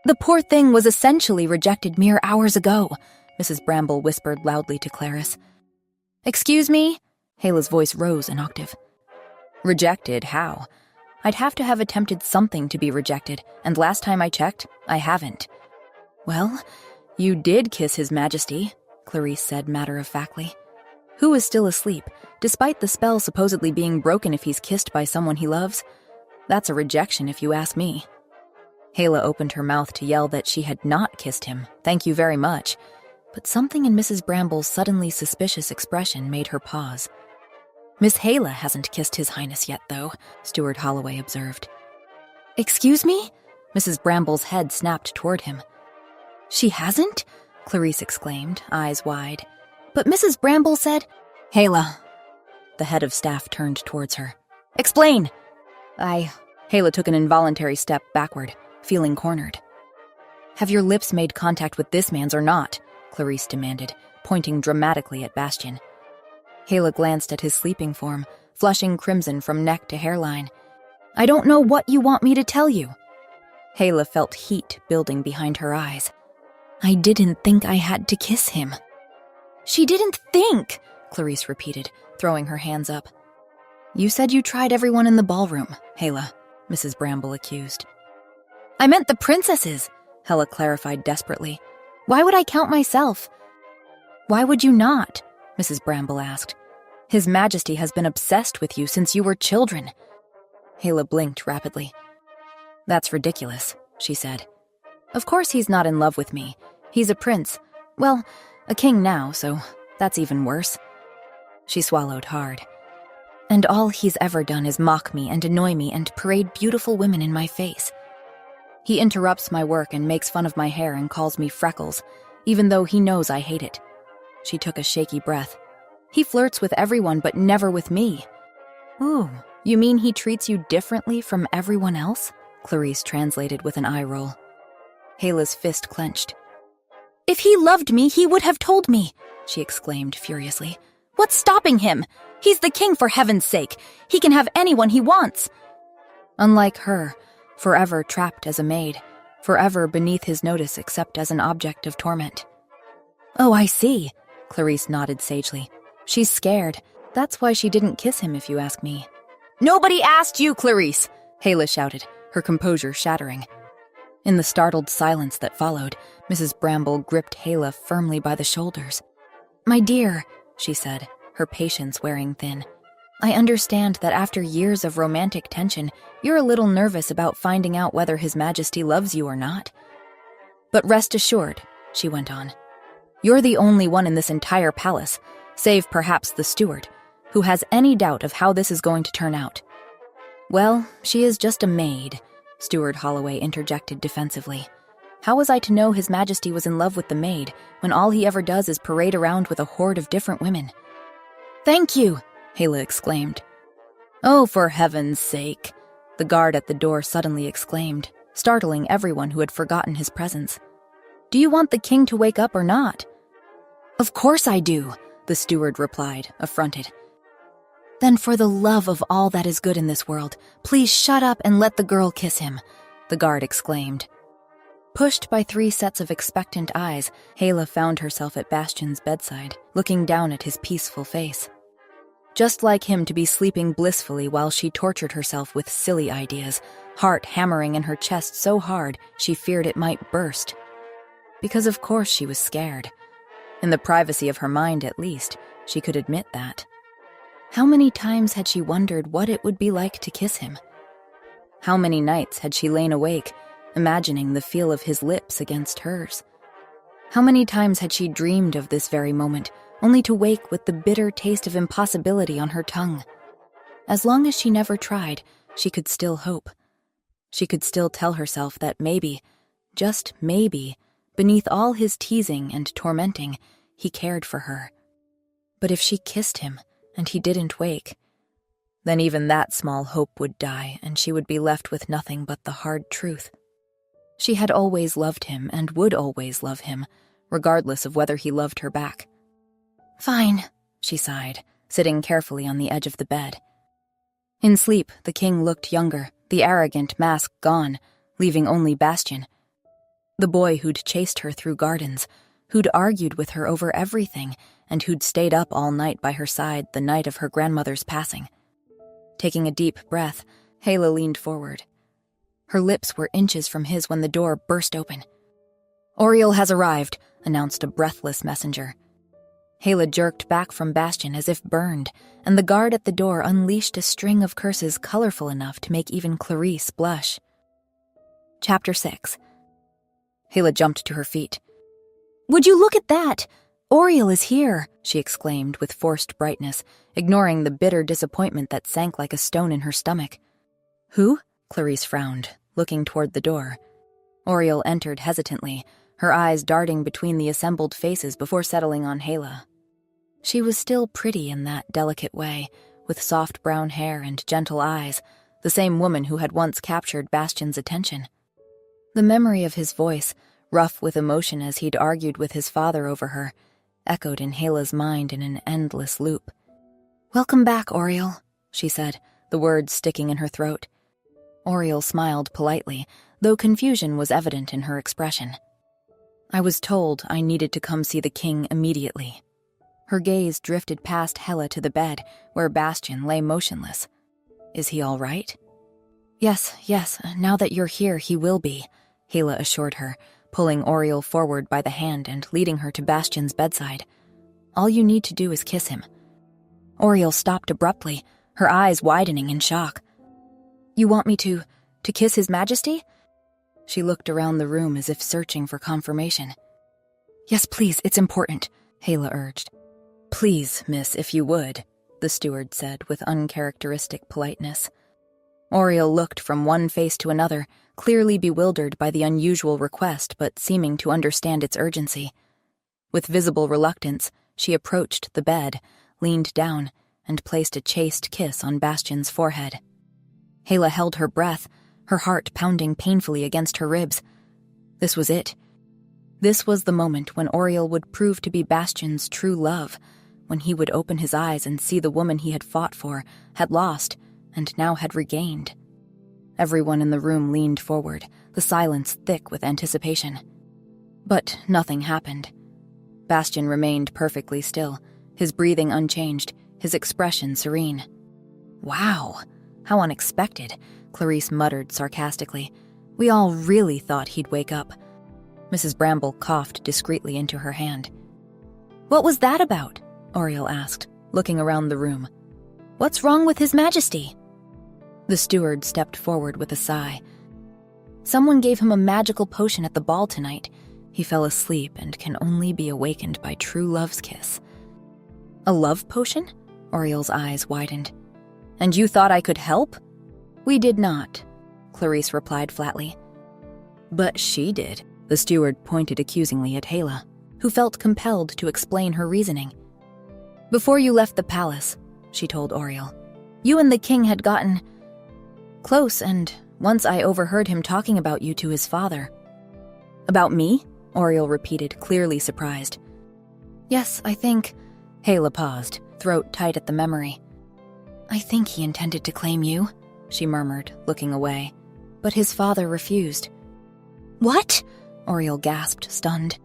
"The poor thing was essentially rejected mere hours ago," Mrs. Bramble whispered loudly to Clarisse. "Excuse me?" Hala's voice rose an octave. "Rejected? How? I'd have to have attempted something to be rejected, and last time I checked, I haven't." "Well, you did kiss His Majesty," Clarisse said matter-of-factly. "Who is still asleep, despite the spell supposedly being broken if he's kissed by someone he loves? That's a rejection if you ask me." Hala opened her mouth to yell that she had not kissed him, thank you very much, but something in Mrs. Bramble's suddenly suspicious expression made her pause. "Miss Hala hasn't kissed His Highness yet, though," Steward Holloway observed. "Excuse me?" Mrs. Bramble's head snapped toward him. "She hasn't?" Clarisse exclaimed, eyes wide. "But Mrs. Bramble said—" "Hala." The head of staff turned towards her. "Explain!" Hala took an involuntary step backward, feeling cornered. "Have your lips made contact with this man's or not?" Clarisse demanded, pointing dramatically at Bastian. Hala glanced at his sleeping form, flushing crimson from neck to hairline. "I don't know what you want me to tell you." Hala felt heat building behind her eyes. "I didn't think I had to kiss him." "She didn't think," Clarisse repeated, throwing her hands up. "You said you tried everyone in the ballroom, Hala," Mrs. Bramble accused. "I meant the princesses," Hala clarified desperately. "Why would I count myself?" "Why would you not?" Mrs. Bramble asked. "His Majesty has been obsessed with you since you were children." Hala blinked rapidly. "That's ridiculous," she said. "Of course he's not in love with me. He's a prince. Well, a king now, so that's even worse." She swallowed hard. "And all he's ever done is mock me and annoy me and parade beautiful women in my face. He interrupts my work and makes fun of my hair and calls me Freckles, even though he knows I hate it." She took a shaky breath. "He flirts with everyone but never with me." "Ooh, you mean he treats you differently from everyone else?" Clarisse translated with an eye roll. Hala's fist clenched. "If he loved me, he would have told me," she exclaimed furiously. "What's stopping him? He's the king, for heaven's sake. He can have anyone he wants." Unlike her, forever trapped as a maid, forever beneath his notice except as an object of torment. "Oh, I see," Clarisse nodded sagely. "She's scared. That's why she didn't kiss him, if you ask me." "Nobody asked you, Clarisse!" Hala shouted, her composure shattering. In the startled silence that followed, Mrs. Bramble gripped Hala firmly by the shoulders. "My dear," she said, her patience wearing thin, "I understand that after years of romantic tension, you're a little nervous about finding out whether His Majesty loves you or not. But rest assured," she went on, "you're the only one in this entire palace, save perhaps the steward, who has any doubt of how this is going to turn out." "Well, she is just a maid," Steward Holloway interjected defensively. "How was I to know His Majesty was in love with the maid when all he ever does is parade around with a horde of different women?" "Thank you!" Hala exclaimed. "Oh, for heaven's sake!" the guard at the door suddenly exclaimed, startling everyone who had forgotten his presence. "Do you want the king to wake up or not?" "Of course I do," the steward replied, affronted. "Then for the love of all that is good in this world, please shut up and let the girl kiss him," the guard exclaimed. Pushed by 3 sets of expectant eyes, Hala found herself at Bastian's bedside, looking down at his peaceful face. Just like him to be sleeping blissfully while she tortured herself with silly ideas, heart hammering in her chest so hard she feared it might burst. Because of course she was scared. In the privacy of her mind, at least, she could admit that. How many times had she wondered what it would be like to kiss him? How many nights had she lain awake, imagining the feel of his lips against hers? How many times had she dreamed of this very moment, only to wake with the bitter taste of impossibility on her tongue? As long as she never tried, she could still hope. She could still tell herself that maybe, just maybe, beneath all his teasing and tormenting, he cared for her. But if she kissed him, and he didn't wake, then even that small hope would die, and she would be left with nothing but the hard truth. She had always loved him and would always love him, regardless of whether he loved her back. "Fine," she sighed, sitting carefully on the edge of the bed. In sleep, the king looked younger, the arrogant mask gone, leaving only Bastian. The boy who'd chased her through gardens, who'd argued with her over everything, and who'd stayed up all night by her side the night of her grandmother's passing. Taking a deep breath, Hela leaned forward. Her lips were inches from his when the door burst open. "Auriel has arrived," announced a breathless messenger. Hela jerked back from Bastian as if burned, and the guard at the door unleashed a string of curses colorful enough to make even Clarisse blush. Chapter 6. Hela jumped to her feet. "Would you look at that? Auriel is here," she exclaimed with forced brightness, ignoring the bitter disappointment that sank like a stone in her stomach. "Who?" Clarisse frowned, looking toward the door. Auriel entered hesitantly, her eyes darting between the assembled faces before settling on Hela. She was still pretty in that delicate way, with soft brown hair and gentle eyes, the same woman who had once captured Bastian's attention. The memory of his voice, rough with emotion as he'd argued with his father over her, echoed in Hela's mind in an endless loop. "Welcome back, Auriel," she said, the words sticking in her throat. Auriel smiled politely, though confusion was evident in her expression. "I was told I needed to come see the king immediately." Her gaze drifted past Hela to the bed, where Bastian lay motionless. "Is he all right?" Yes, now that you're here, he will be," Hela assured her, pulling Auriel forward by the hand and leading her to Bastian's bedside. "All you need to do is kiss him." Auriel stopped abruptly, her eyes widening in shock. "You want me to kiss His Majesty?" She looked around the room as if searching for confirmation. "Yes, please, it's important," Hela urged. "Please, miss, if you would," the steward said with uncharacteristic politeness. Auriel looked from one face to another, clearly bewildered by the unusual request but seeming to understand its urgency. With visible reluctance, she approached the bed, leaned down, and placed a chaste kiss on Bastian's forehead. Hela held her breath, her heart pounding painfully against her ribs. This was it. This was the moment when Auriel would prove to be Bastian's true love, when he would open his eyes and see the woman he had fought for, had lost, and now had regained. Everyone in the room leaned forward, the silence thick with anticipation. But nothing happened. Bastian remained perfectly still, his breathing unchanged, his expression serene. "Wow, how unexpected," Clarisse muttered sarcastically. "We all really thought he'd wake up." Mrs. Bramble coughed discreetly into her hand. "What was that about?" Auriel asked, looking around the room. "What's wrong with His Majesty?" The steward stepped forward with a sigh. "Someone gave him a magical potion at the ball tonight. He fell asleep and can only be awakened by true love's kiss." "A love potion?" Auriel's eyes widened. "And you thought I could help?" "We did not," Clarisse replied flatly. "But she did," the steward pointed accusingly at Hela, who felt compelled to explain her reasoning. "Before you left the palace," she told Auriel, "you and the king had gotten close, and once I overheard him talking about you to his father." "About me?" Auriel repeated, clearly surprised. "Yes, I think—" Hela paused, throat tight at the memory. "I think he intended to claim you," she murmured, looking away. But his father refused. "What?" Auriel gasped, stunned.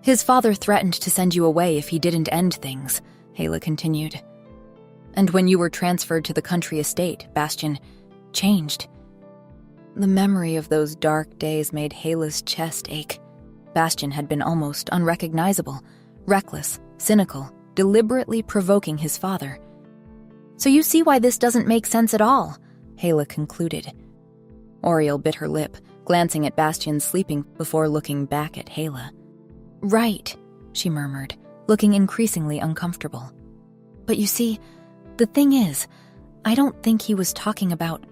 "His father threatened to send you away if he didn't end things," Hela continued. "And when you were transferred to the country estate, Bastian changed. The memory of those dark days made Hela's chest ache. Bastian had been almost unrecognizable, reckless, cynical, deliberately provoking his father. "So you see why this doesn't make sense at all," Hela concluded. Auriel bit her lip, glancing at Bastian sleeping before looking back at Hela. "Right," she murmured, looking increasingly uncomfortable. "But you see, the thing is, I don't think he was talking about—"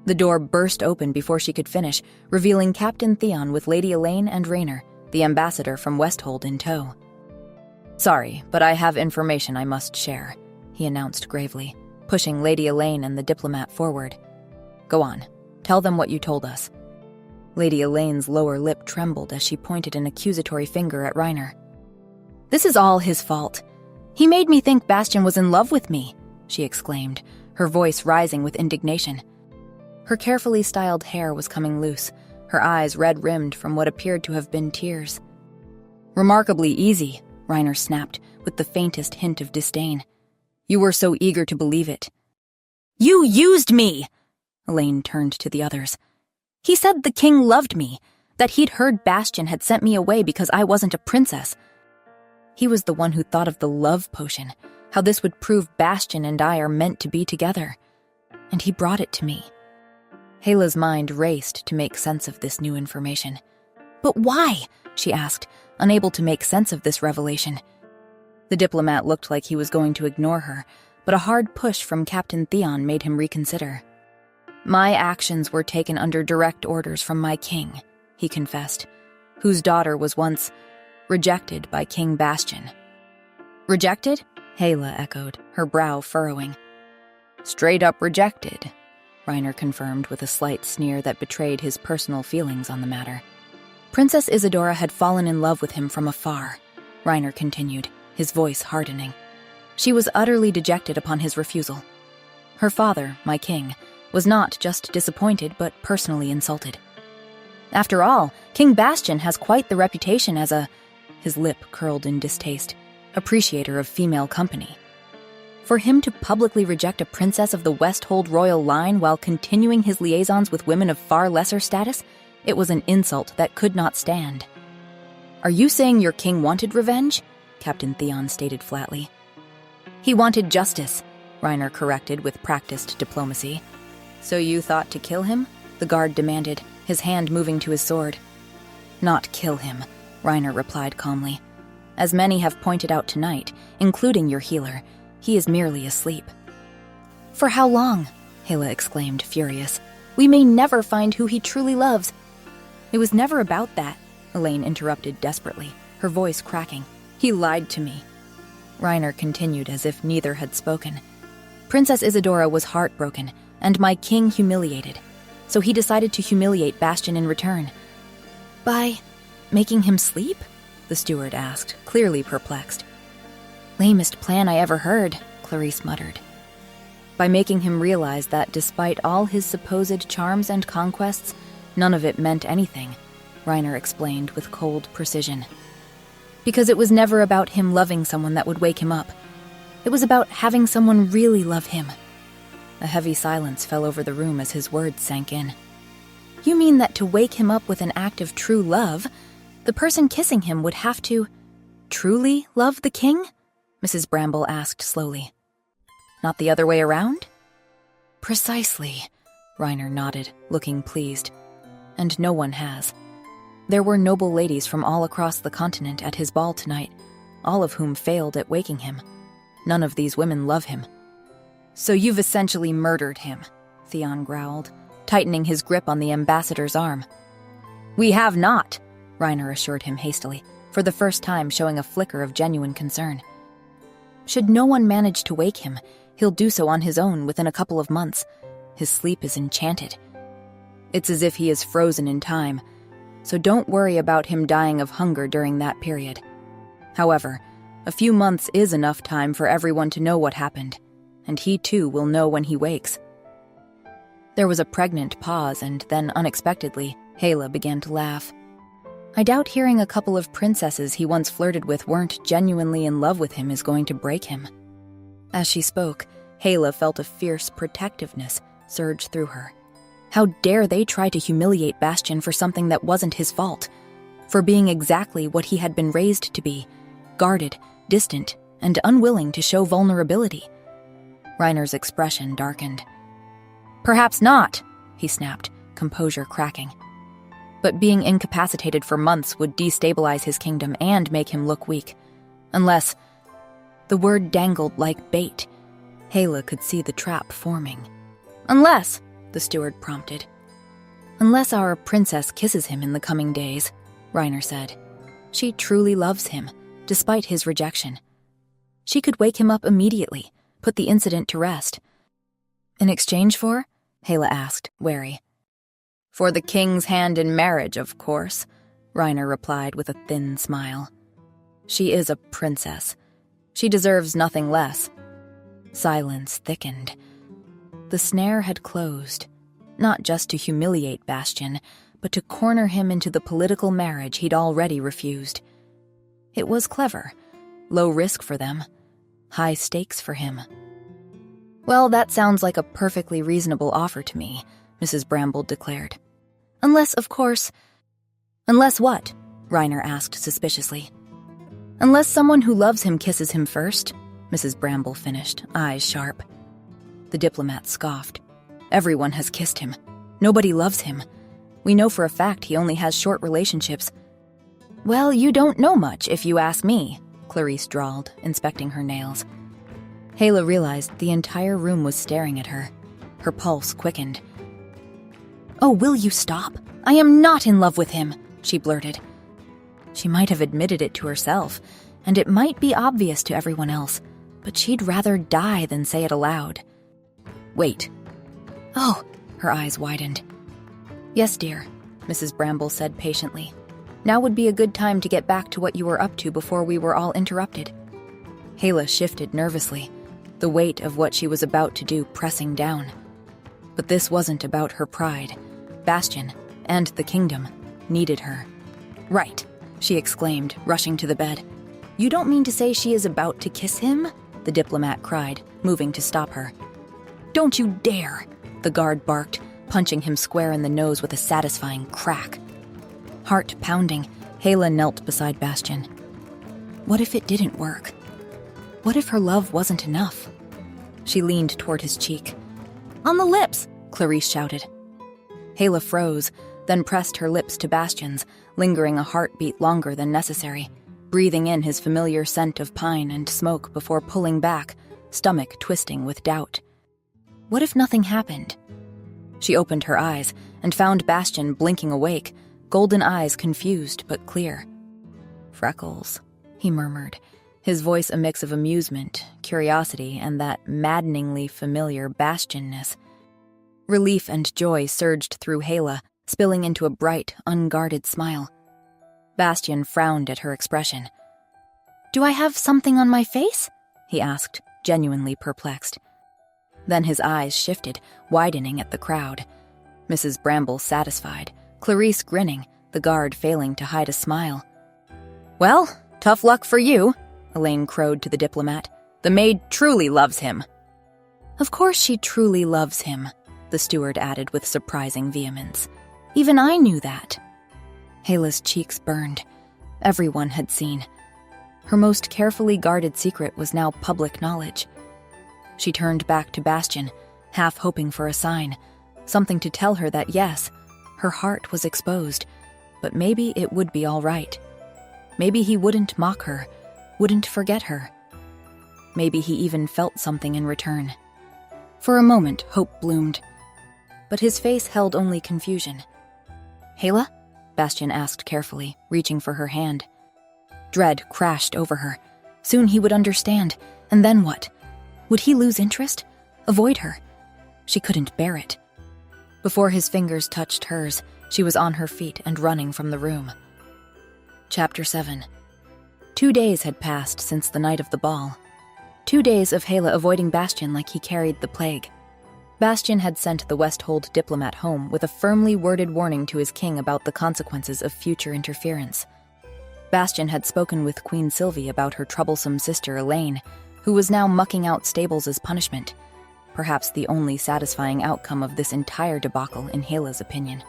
The door burst open before she could finish, revealing Captain Theon with Lady Elaine and Raynor, the ambassador from Westhold, in tow. "Sorry, but I have information I must share," he announced gravely, pushing Lady Elaine and the diplomat forward. "Go on, tell them what you told us." Lady Elaine's lower lip trembled as she pointed an accusatory finger at Raynor. "This is all his fault. He made me think Bastian was in love with me," she exclaimed, her voice rising with indignation. Her carefully styled hair was coming loose, her eyes red-rimmed from what appeared to have been tears. "Remarkably easy," Raynor snapped, with the faintest hint of disdain. "You were so eager to believe it." "You used me!" Elaine turned to the others. "He said the king loved me, that he'd heard Bastian had sent me away because I wasn't a princess. He was the one who thought of the love potion, how this would prove Bastian and I are meant to be together. And he brought it to me." Hela's mind raced to make sense of this new information. "But why?" she asked, unable to make sense of this revelation. The diplomat looked like he was going to ignore her, but a hard push from Captain Theon made him reconsider. "My actions were taken under direct orders from my king," he confessed, "whose daughter was once rejected by King Bastian." "Rejected?" Hela echoed, her brow furrowing. "Straight up rejected," Raynor confirmed with a slight sneer that betrayed his personal feelings on the matter. "Princess Isadora had fallen in love with him from afar," Raynor continued, his voice hardening. "She was utterly dejected upon his refusal. Her father, my king, was not just disappointed but personally insulted. After all, King Bastian has quite the reputation as a—" his lip curled in distaste— "appreciator of female company. For him to publicly reject a princess of the Westhold royal line while continuing his liaisons with women of far lesser status, it was an insult that could not stand." "Are you saying your king wanted revenge?" Captain Theon stated flatly. "He wanted justice," Raynor corrected with practiced diplomacy. "So you thought to kill him?" the guard demanded, his hand moving to his sword. "Not kill him," Raynor replied calmly. "As many have pointed out tonight, including your healer, he is merely asleep." "For how long?" Hela exclaimed, furious. "We may never find who he truly loves." "It was never about that," Elaine interrupted desperately, her voice cracking. "He lied to me." Raynor continued as if neither had spoken. "Princess Isadora was heartbroken, and my king humiliated. So he decided to humiliate Bastian in return." "By making him sleep?" the steward asked, clearly perplexed. "Lamest plan I ever heard," Clarice muttered. "By making him realize that despite all his supposed charms and conquests, none of it meant anything," Raynor explained with cold precision. "Because it was never about him loving someone that would wake him up. It was about having someone really love him." A heavy silence fell over the room as his words sank in. "You mean that to wake him up with an act of true love, the person kissing him would have to truly love the king?" Mrs. Bramble asked slowly. "Not the other way around?" "Precisely," Raynor nodded, looking pleased. "And no one has. There were noble ladies from all across the continent at his ball tonight, all of whom failed at waking him. None of these women love him." "So you've essentially murdered him," Theon growled, tightening his grip on the ambassador's arm. "We have not," Raynor assured him hastily, for the first time showing a flicker of genuine concern. "Should no one manage to wake him, he'll do so on his own within a couple of months. His sleep is enchanted. It's as if he is frozen in time, so don't worry about him dying of hunger during that period. However, a few months is enough time for everyone to know what happened, and he too will know when he wakes." There was a pregnant pause, and then unexpectedly, Hela began to laugh. "I doubt hearing a couple of princesses he once flirted with weren't genuinely in love with him is going to break him." As she spoke, Hela felt a fierce protectiveness surge through her. How dare they try to humiliate Bastian for something that wasn't his fault, for being exactly what he had been raised to be, guarded, distant, and unwilling to show vulnerability. Reiner's expression darkened. "Perhaps not," he snapped, composure cracking. But being incapacitated for months would destabilize his kingdom and make him look weak. Unless... The word dangled like bait. Hela could see the trap forming. "Unless," the steward prompted. "Unless our princess kisses him in the coming days," Reiner said. "She truly loves him, despite his rejection. She could wake him up immediately, put the incident to rest." "In exchange for?" Hela asked, wary. "For the king's hand in marriage, of course," Reiner replied with a thin smile. "She is a princess. She deserves nothing less." Silence thickened. The snare had closed, not just to humiliate Bastian, but to corner him into the political marriage he'd already refused. It was clever, low risk for them, high stakes for him. "Well, that sounds like a perfectly reasonable offer to me," Mrs. Bramble declared. "Unless, of course—" "Unless what?" Reiner asked suspiciously. "Unless someone who loves him kisses him first," Mrs. Bramble finished, eyes sharp. The diplomat scoffed. "Everyone has kissed him. Nobody loves him. We know for a fact he only has short relationships." "Well, you don't know much, if you ask me," Clarice drawled, inspecting her nails. Hela realized the entire room was staring at her. Her pulse quickened. "Oh, will you stop? I am not in love with him," she blurted. She might have admitted it to herself, and it might be obvious to everyone else, but she'd rather die than say it aloud. "Wait." "Oh," her eyes widened. "Yes, dear," Mrs. Bramble said patiently. "Now would be a good time to get back to what you were up to before we were all interrupted." Hela shifted nervously, the weight of what she was about to do pressing down. But this wasn't about her pride. Bastian, and the kingdom, needed her. "Right," she exclaimed, rushing to the bed. "You don't mean to say she is about to kiss him?" the diplomat cried, moving to stop her. "Don't you dare!" the guard barked, punching him square in the nose with a satisfying crack. Heart pounding, Hela knelt beside Bastian. What if it didn't work? What if her love wasn't enough? She leaned toward his cheek. "On the lips!" Clarice shouted. Hela froze, then pressed her lips to Bastian's, lingering a heartbeat longer than necessary, breathing in his familiar scent of pine and smoke before pulling back, stomach twisting with doubt. What if nothing happened? She opened her eyes and found Bastian blinking awake, golden eyes confused but clear. "Freckles," he murmured, his voice a mix of amusement, curiosity, and that maddeningly familiar Bastian-ness. Relief and joy surged through Hela, spilling into a bright, unguarded smile. Bastian frowned at her expression. "Do I have something on my face?" he asked, genuinely perplexed. Then his eyes shifted, widening at the crowd. Mrs. Bramble satisfied, Clarice grinning, the guard failing to hide a smile. "Well, tough luck for you," Elaine crowed to the diplomat. "The maid truly loves him." "Of course she truly loves him," the steward added with surprising vehemence. "Even I knew that." Hela's cheeks burned. Everyone had seen. Her most carefully guarded secret was now public knowledge. She turned back to Bastian, half hoping for a sign, something to tell her that yes, her heart was exposed, but maybe it would be all right. Maybe he wouldn't mock her, wouldn't forget her. Maybe he even felt something in return. For a moment, hope bloomed, but his face held only confusion. "Hela?" Bastian asked carefully, reaching for her hand. Dread crashed over her. Soon he would understand, and then what? Would he lose interest? Avoid her? She couldn't bear it. Before his fingers touched hers, she was on her feet and running from the room. Chapter 7. 2 days had passed since the night of the ball. 2 days of Hela avoiding Bastian like he carried the plague. Bastian had sent the Westhold diplomat home with a firmly worded warning to his king about the consequences of future interference. Bastian had spoken with Queen Sylvie about her troublesome sister Elaine, who was now mucking out stables as punishment. perhaps the only satisfying outcome of this entire debacle in Hela's opinion.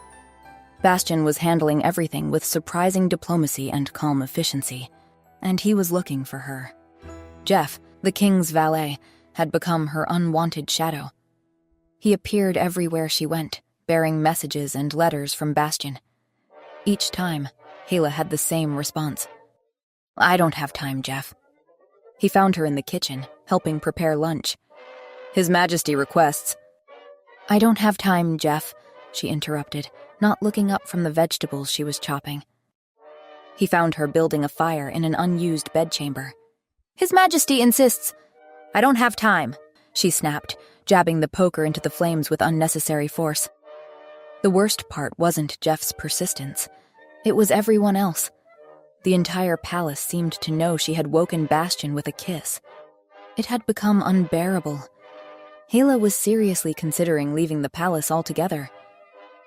Bastian was handling everything with surprising diplomacy and calm efficiency, and he was looking for her. Jeff, the king's valet, had become her unwanted shadow. He appeared everywhere she went, bearing messages and letters from Bastian. Each time, Hela had the same response. "I don't have time, Jeff." He found her in the kitchen, helping prepare lunch. "His Majesty requests." "I don't have time, Jeff," she interrupted, not looking up from the vegetables she was chopping. He found her building a fire in an unused bedchamber. "His Majesty insists." "I don't have time," she snapped, jabbing the poker into the flames with unnecessary force. The worst part wasn't Jeff's persistence. It was everyone else. The entire palace seemed to know she had woken Bastian with a kiss. It had become unbearable. Hela was seriously considering leaving the palace altogether.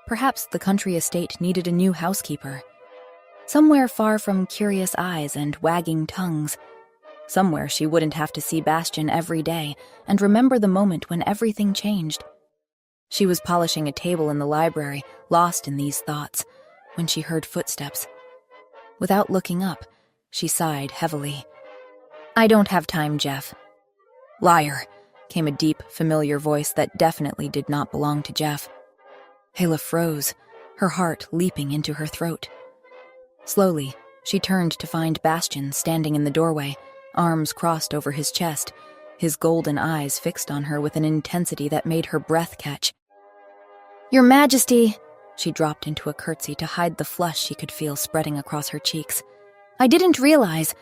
Perhaps the country estate needed a new housekeeper. Somewhere far from curious eyes and wagging tongues. Somewhere she wouldn't have to see Bastian every day and remember the moment when everything changed. She was polishing a table in the library, lost in these thoughts, when she heard footsteps. Without looking up, she sighed heavily. "I don't have time, Jeff." "Liar," came a deep, familiar voice that definitely did not belong to Jeff. Hela froze, her heart leaping into her throat. Slowly, she turned to find Bastian standing in the doorway, arms crossed over his chest, his golden eyes fixed on her with an intensity that made her breath catch. "Your Majesty," she dropped into a curtsy to hide the flush she could feel spreading across her cheeks. "I didn't realize—"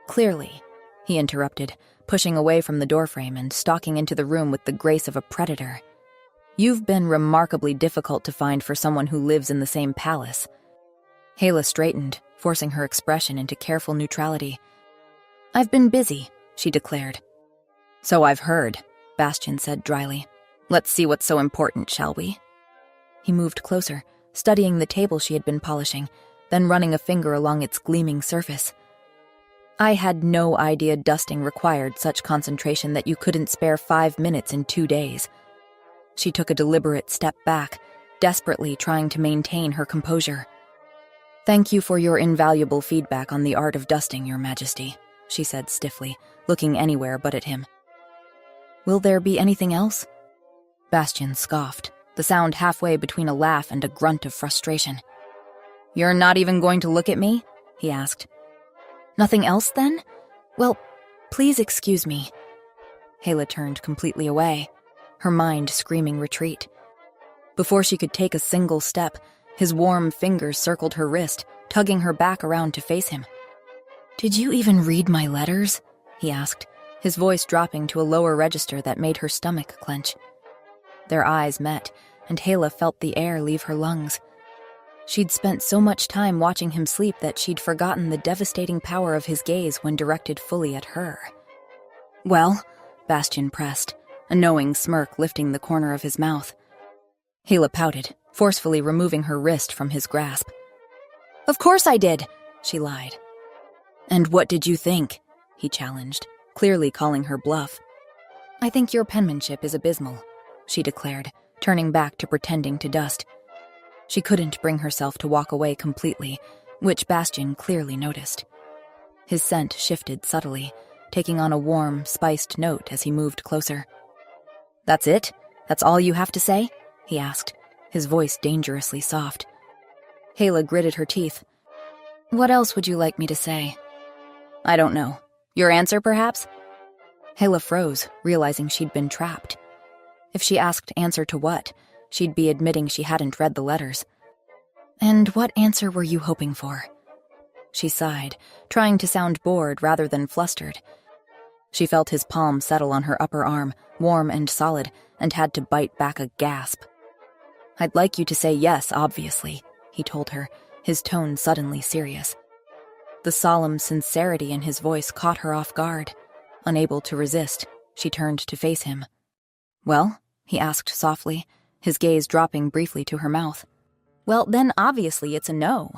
"Clearly," he interrupted, pushing away from the doorframe and stalking into the room with the grace of a predator. "You've been remarkably difficult to find for someone who lives in the same palace." Hela straightened, forcing her expression into careful neutrality. "I've been busy," she declared. "So I've heard," Bastian said dryly. "Let's see what's so important, shall we?" He moved closer, studying the table she had been polishing, then running a finger along its gleaming surface. "I had no idea dusting required such concentration that you couldn't spare 5 minutes in 2 days." She took a deliberate step back, desperately trying to maintain her composure. "Thank you for your invaluable feedback on the art of dusting, Your Majesty," she said stiffly, looking anywhere but at him. "Will there be anything else?" Bastian scoffed, the sound halfway between a laugh and a grunt of frustration. "You're not even going to look at me?" he asked. "Nothing else, then? Well, please excuse me." Hela turned completely away, her mind screaming retreat. Before she could take a single step, his warm fingers circled her wrist, tugging her back around to face him. "Did you even read my letters?" he asked, his voice dropping to a lower register that made her stomach clench. Their eyes met, and Hela felt the air leave her lungs. She'd spent so much time watching him sleep that she'd forgotten the devastating power of his gaze when directed fully at her. "Well," Bastian pressed, a knowing smirk lifting the corner of his mouth. Hela pouted, forcefully removing her wrist from his grasp. "Of course I did," she lied. "And what did you think?" he challenged, clearly calling her bluff. "I think your penmanship is abysmal," she declared, turning back to pretending to dust. She couldn't bring herself to walk away completely, which Bastian clearly noticed. His scent shifted subtly, taking on a warm, spiced note as he moved closer. "That's it? That's all you have to say?" he asked, his voice dangerously soft. Hela gritted her teeth. "What else would you like me to say?" "I don't know. Your answer, perhaps?" Hela froze, realizing she'd been trapped. If she asked answer to what, she'd be admitting she hadn't read the letters. "And what answer were you hoping for?" She sighed, trying to sound bored rather than flustered. She felt his palm settle on her upper arm, warm and solid, and had to bite back a gasp. "I'd like you to say yes, obviously," he told her, his tone suddenly serious. The solemn sincerity in his voice caught her off guard. Unable to resist, she turned to face him. "Well?" he asked softly, his gaze dropping briefly to her mouth. "Well, then obviously it's a no,"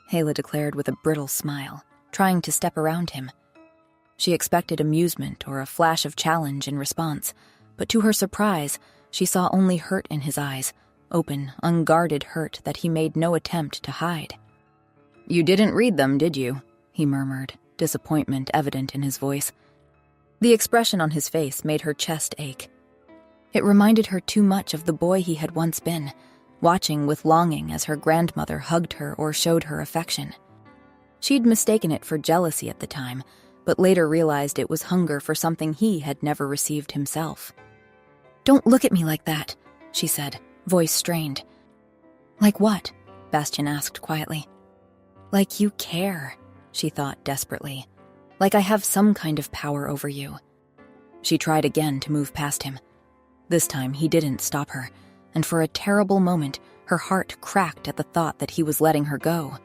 Hela declared with a brittle smile, trying to step around him. She expected amusement or a flash of challenge in response, but to her surprise, she saw only hurt in his eyes, open, unguarded hurt that he made no attempt to hide. "You didn't read them, did you?" he murmured, disappointment evident in his voice. The expression on his face made her chest ache. It reminded her too much of the boy he had once been, watching with longing as her grandmother hugged her or showed her affection. She'd mistaken it for jealousy at the time, but later realized it was hunger for something he had never received himself. "Don't look at me like that," she said, voice strained. "Like what?" Bastian asked quietly. "Like you care," she thought desperately. "Like I have some kind of power over you." She tried again to move past him. This time he didn't stop her, and for a terrible moment her heart cracked at the thought that he was letting her go.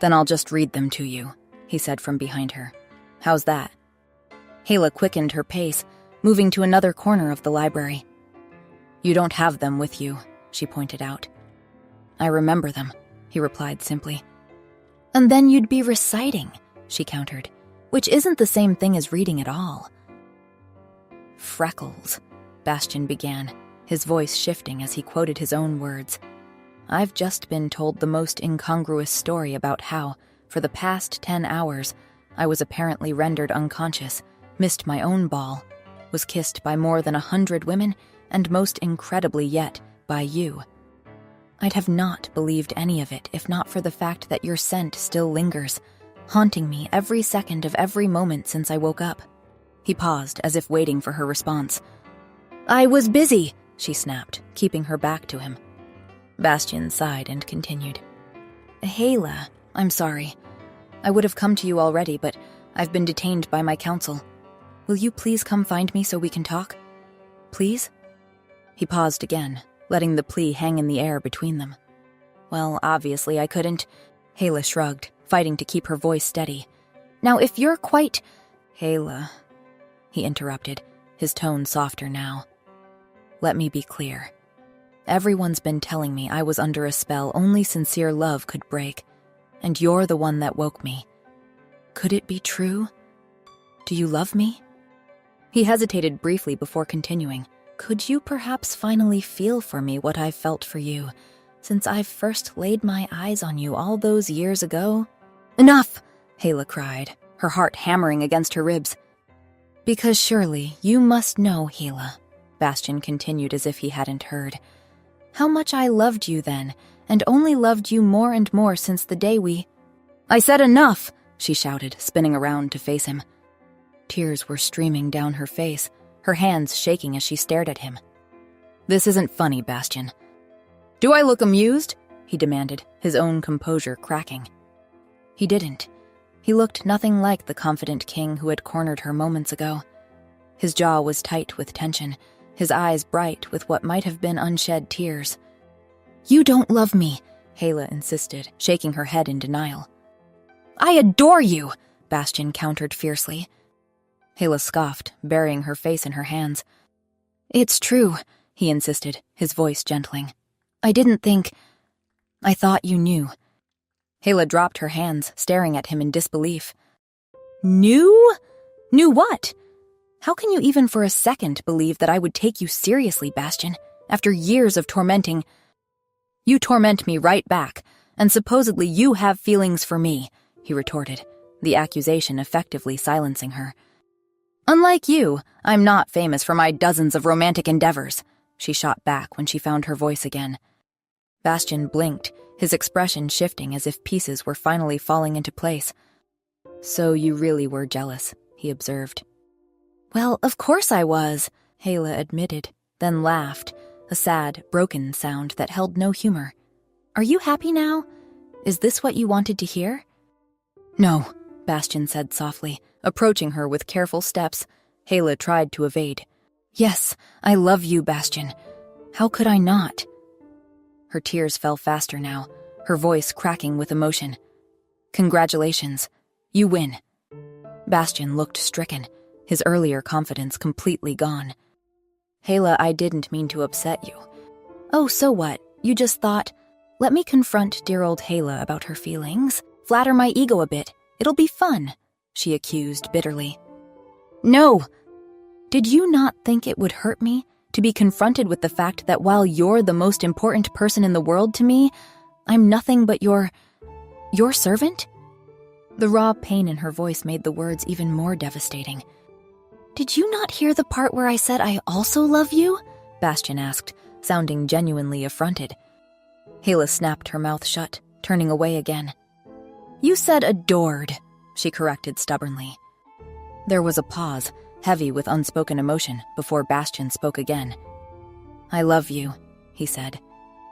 "Then I'll just read them to you," he said from behind her. "How's that?" Hayla quickened her pace, moving to another corner of the library. "You don't have them with you," she pointed out. "I remember them," he replied simply. "And then you'd be reciting," she countered, "which isn't the same thing as reading at all." "Freckles," Bastian began, his voice shifting as he quoted his own words. "I've just been told the most incongruous story about how, for the past 10 hours, I was apparently rendered unconscious, missed my own ball, was kissed by more than 100 women, and most incredibly yet, by you. I'd have not believed any of it if not for the fact that your scent still lingers, haunting me every second of every moment since I woke up." He paused, as if waiting for her response. "I was busy," she snapped, keeping her back to him. Bastian sighed and continued. "Hayla, I'm sorry. I would have come to you already, but I've been detained by my counsel. Will you please come find me so we can talk? Please?" He paused again, letting the plea hang in the air between them. "Well, obviously I couldn't." Hayla shrugged, fighting to keep her voice steady. "Now, if you're quite—" "Hayla," he interrupted, his tone softer now. "Let me be clear. Everyone's been telling me I was under a spell only sincere love could break, and you're the one that woke me. Could it be true? Do you love me?" He hesitated briefly before continuing. "Could you perhaps finally feel for me what I've felt for you, since I first laid my eyes on you all those years ago?" "Enough!" Hayla cried, her heart hammering against her ribs. "Because surely you must know, Hayla," Bastian continued as if he hadn't heard, "how much I loved you then, and only loved you more and more since the day we—" "I said enough!" she shouted, spinning around to face him. Tears were streaming down her face, her hands shaking as she stared at him. "This isn't funny, Bastian." "Do I look amused?" he demanded, his own composure cracking. He didn't. He looked nothing like the confident king who had cornered her moments ago. His jaw was tight with tension, his eyes bright with what might have been unshed tears. "You don't love me," Hayla insisted, shaking her head in denial. "I adore you," Bastian countered fiercely. Hayla scoffed, burying her face in her hands. "It's true," he insisted, his voice gentling. "I didn't think— I thought you knew." Hayla dropped her hands, staring at him in disbelief. "Knew? Knew what? How can you even for a second believe that I would take you seriously, Bastian, after years of tormenting—" "You torment me right back, and supposedly you have feelings for me," he retorted, the accusation effectively silencing her. "Unlike you, I'm not famous for my dozens of romantic endeavors," she shot back when she found her voice again. Bastian blinked, his expression shifting as if pieces were finally falling into place. "So you really were jealous," he observed. "Well, of course I was," Hayla admitted, then laughed, a sad, broken sound that held no humor. "Are you happy now? Is this what you wanted to hear?" "No," Bastian said softly, approaching her with careful steps. Hayla tried to evade. "Yes, I love you, Bastian. How could I not?" Her tears fell faster now, her voice cracking with emotion. "Congratulations. You win." Bastian looked stricken, his earlier confidence completely gone. "Hayla, I didn't mean to upset you." "Oh, so what? You just thought, let me confront dear old Hayla about her feelings, flatter my ego a bit. It'll be fun," she accused bitterly. "No!" Did you not think it would hurt me to be confronted with the fact that while you're the most important person in the world to me, I'm nothing but your servant?" The raw pain in her voice made the words even more devastating. "Did you not hear the part where I said I also love you?" Bastion asked, sounding genuinely affronted. Hayla snapped her mouth shut, turning away again. "You said adored," she corrected stubbornly. There was a pause, heavy with unspoken emotion, before Bastion spoke again. "I love you," he said,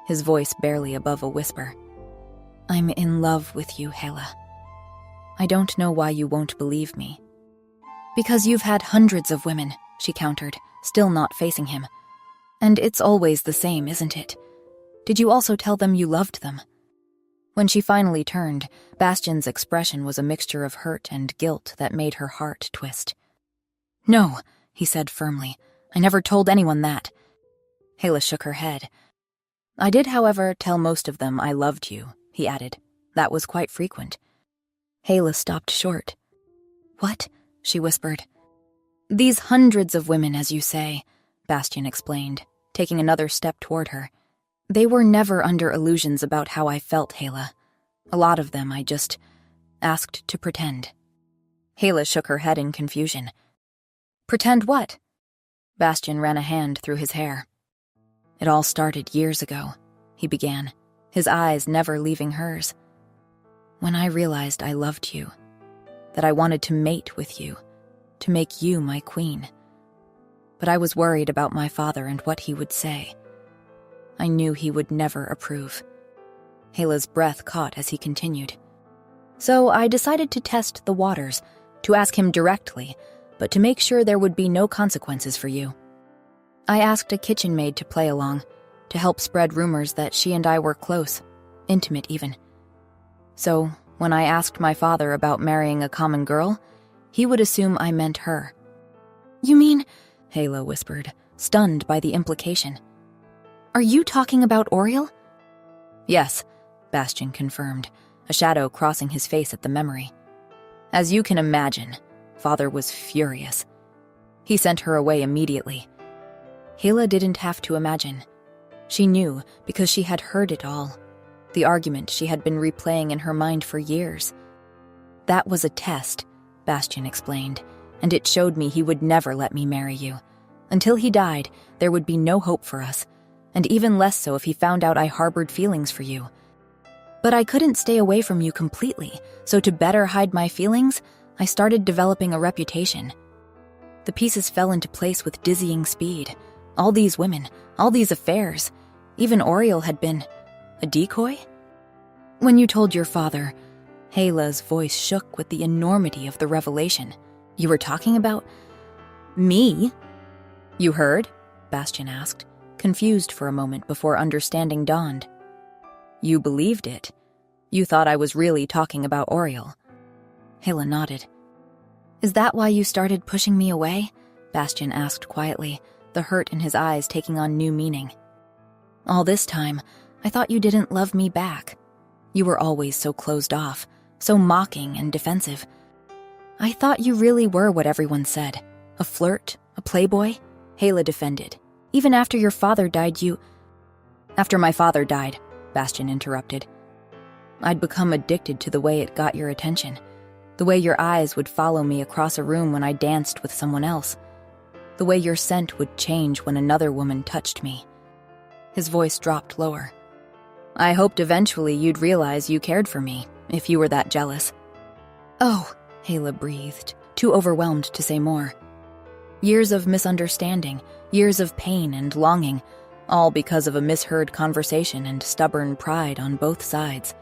his voice barely above a whisper. "I'm in love with you, Hayla. I don't know why you won't believe me." "Because you've had hundreds of women," she countered, still not facing him. "And it's always the same, isn't it? Did you also tell them you loved them?" When she finally turned, Bastion's expression was a mixture of hurt and guilt that made her heart twist. "No," he said firmly. "I never told anyone that." Hayla shook her head. "I did, however, tell most of them I loved you," he added. "That was quite frequent." Hayla stopped short. "What?" she whispered. "These hundreds of women, as you say," Bastion explained, taking another step toward her. "They were never under illusions about how I felt, Hayla. A lot of them I just asked to pretend." Hayla shook her head in confusion. "Pretend what?" Bastion ran a hand through his hair. "It all started years ago," he began, his eyes never leaving hers. "When I realized I loved you, that I wanted to mate with you, to make you my queen. But I was worried about my father and what he would say. I knew he would never approve." Hayla's breath caught as he continued. "So I decided to test the waters, to ask him directly, but to make sure there would be no consequences for you. I asked a kitchen maid to play along, to help spread rumors that she and I were close, intimate even. So, when I asked my father about marrying a common girl, he would assume I meant her." "You mean," Hayla whispered, stunned by the implication, "are you talking about Oriel?" "Yes," Bastion confirmed, a shadow crossing his face at the memory. "As you can imagine, Father was furious. He sent her away immediately." Hayla didn't have to imagine. She knew because she had heard it all. The argument she had been replaying in her mind for years. "That was a test," Bastion explained, "and it showed me he would never let me marry you. Until he died, there would be no hope for us, and even less so if he found out I harbored feelings for you. But I couldn't stay away from you completely, so to better hide my feelings, I started developing a reputation. The pieces fell into place with dizzying speed. All these women, all these affairs. Even Oriel had been a decoy? When you told your father," Hayla's voice shook with the enormity of the revelation. "You were talking about me?" "You heard?" Bastion asked, confused for a moment before understanding dawned. "You believed it. You thought I was really talking about Oriel." Hayla nodded. "Is that why you started pushing me away?" Bastion asked quietly, the hurt in his eyes taking on new meaning. "All this time, I thought you didn't love me back. You were always so closed off, so mocking and defensive. I thought you really were what everyone said. A flirt, a playboy," Hayla defended. "Even after your father died, you—" "After my father died," Bastion interrupted. "I'd become addicted to the way it got your attention. The way your eyes would follow me across a room when I danced with someone else. The way your scent would change when another woman touched me." His voice dropped lower. "I hoped eventually you'd realize you cared for me, if you were that jealous." "Oh," Hayla breathed, too overwhelmed to say more. Years of misunderstanding, years of pain and longing, all because of a misheard conversation and stubborn pride on both sides.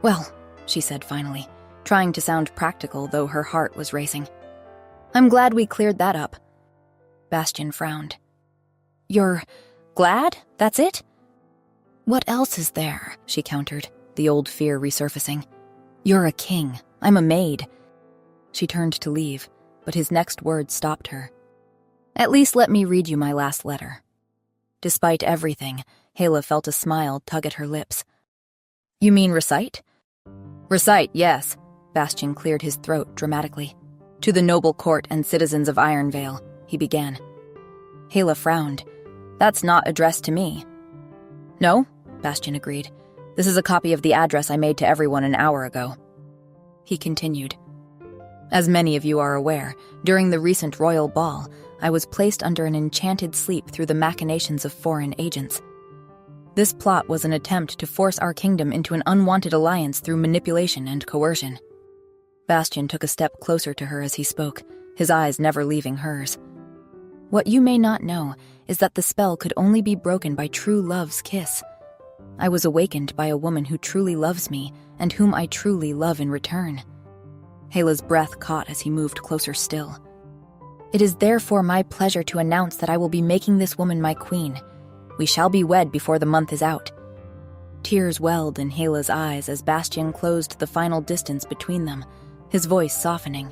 "Well," she said finally, trying to sound practical though her heart was racing. "I'm glad we cleared that up." Bastion frowned. "You're glad? That's it?" "What else is there?" she countered, the old fear resurfacing. "You're a king. I'm a maid." She turned to leave, but his next words stopped her. "At least let me read you my last letter." Despite everything, Hayla felt a smile tug at her lips. "You mean recite?" "Recite, yes." Bastion cleared his throat dramatically. "To the noble court and citizens of Ironvale, he began. Hela frowned. That's not addressed to me. No, Bastian agreed. This is a copy of the address I made to everyone an hour ago. He continued. As many of you are aware, during the recent royal ball, I was placed under an enchanted sleep through the machinations of foreign agents. This plot was an attempt to force our kingdom into an unwanted alliance through manipulation and coercion. Bastian took a step closer to her as he spoke, his eyes never leaving hers. What you may not know is that the spell could only be broken by true love's kiss. I was awakened by a woman who truly loves me and whom I truly love in return. Hela's breath caught as he moved closer still. It is therefore my pleasure to announce that I will be making this woman my queen. We shall be wed before the month is out. Tears welled in Hela's eyes as Bastian closed the final distance between them, his voice softening.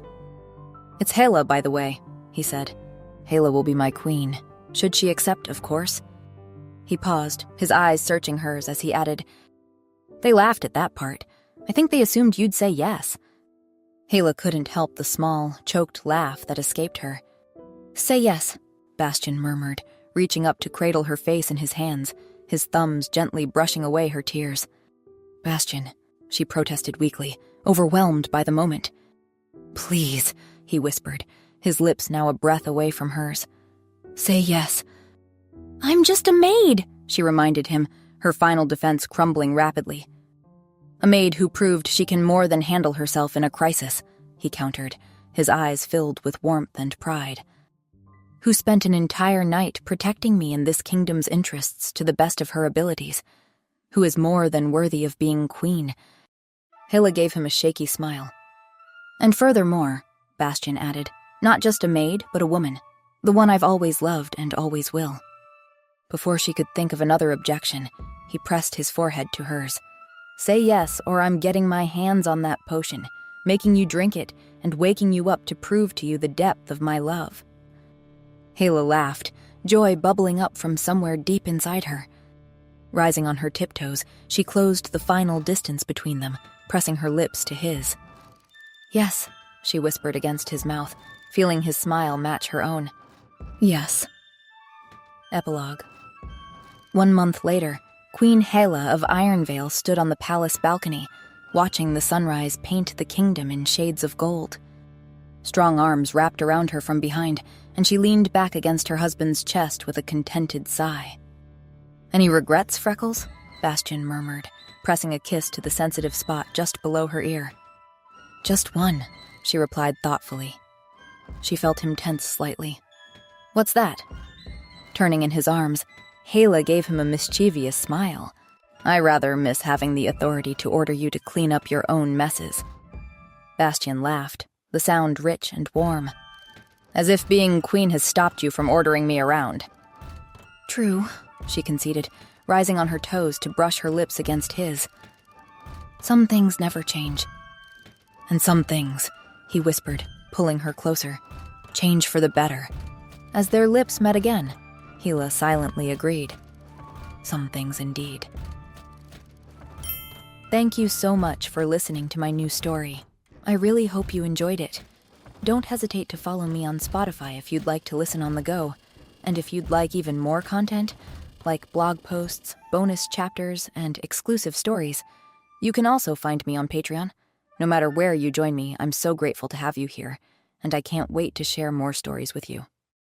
It's Hela, by the way, he said. Hela will be my queen. Should she accept, of course. He paused, his eyes searching hers as he added, They laughed at that part. I think they assumed you'd say yes. Hela couldn't help the small, choked laugh that escaped her. Say yes, Bastian murmured, reaching up to cradle her face in his hands, his thumbs gently brushing away her tears. Bastian, she protested weakly, overwhelmed by the moment. Please, he whispered, his lips now a breath away from hers. Say yes. I'm just a maid, she reminded him, her final defense crumbling rapidly. A maid who proved she can more than handle herself in a crisis, he countered, his eyes filled with warmth and pride. Who spent an entire night protecting me in this kingdom's interests to the best of her abilities. Who is more than worthy of being queen. Hela gave him a shaky smile. And furthermore, Bastian added, not just a maid, but a woman. The one I've always loved and always will. Before she could think of another objection, he pressed his forehead to hers. Say yes, or I'm getting my hands on that potion, making you drink it and waking you up to prove to you the depth of my love. Hela laughed, joy bubbling up from somewhere deep inside her. Rising on her tiptoes, she closed the final distance between them, pressing her lips to his. Yes, she whispered against his mouth, feeling his smile match her own. Yes. Epilogue. 1 month later, Queen Hela of Ironvale stood on the palace balcony, watching the sunrise paint the kingdom in shades of gold. Strong arms wrapped around her from behind, and she leaned back against her husband's chest with a contented sigh. Any regrets, Freckles? Bastian murmured, pressing a kiss to the sensitive spot just below her ear. Just one, she replied thoughtfully. She felt him tense slightly. What's that? Turning in his arms, Hela gave him a mischievous smile. I rather miss having the authority to order you to clean up your own messes. Bastian laughed, the sound rich and warm. As if being queen has stopped you from ordering me around. True, she conceded, rising on her toes to brush her lips against his. Some things never change. And some things, he whispered, pulling her closer, change for the better. As their lips met again, Hela silently agreed. Some things indeed. Thank you so much for listening to my new story. I really hope you enjoyed it. Don't hesitate to follow me on Spotify if you'd like to listen on the go. And if you'd like even more content, like blog posts, bonus chapters, and exclusive stories, you can also find me on Patreon. No matter where you join me, I'm so grateful to have you here, and I can't wait to share more stories with you.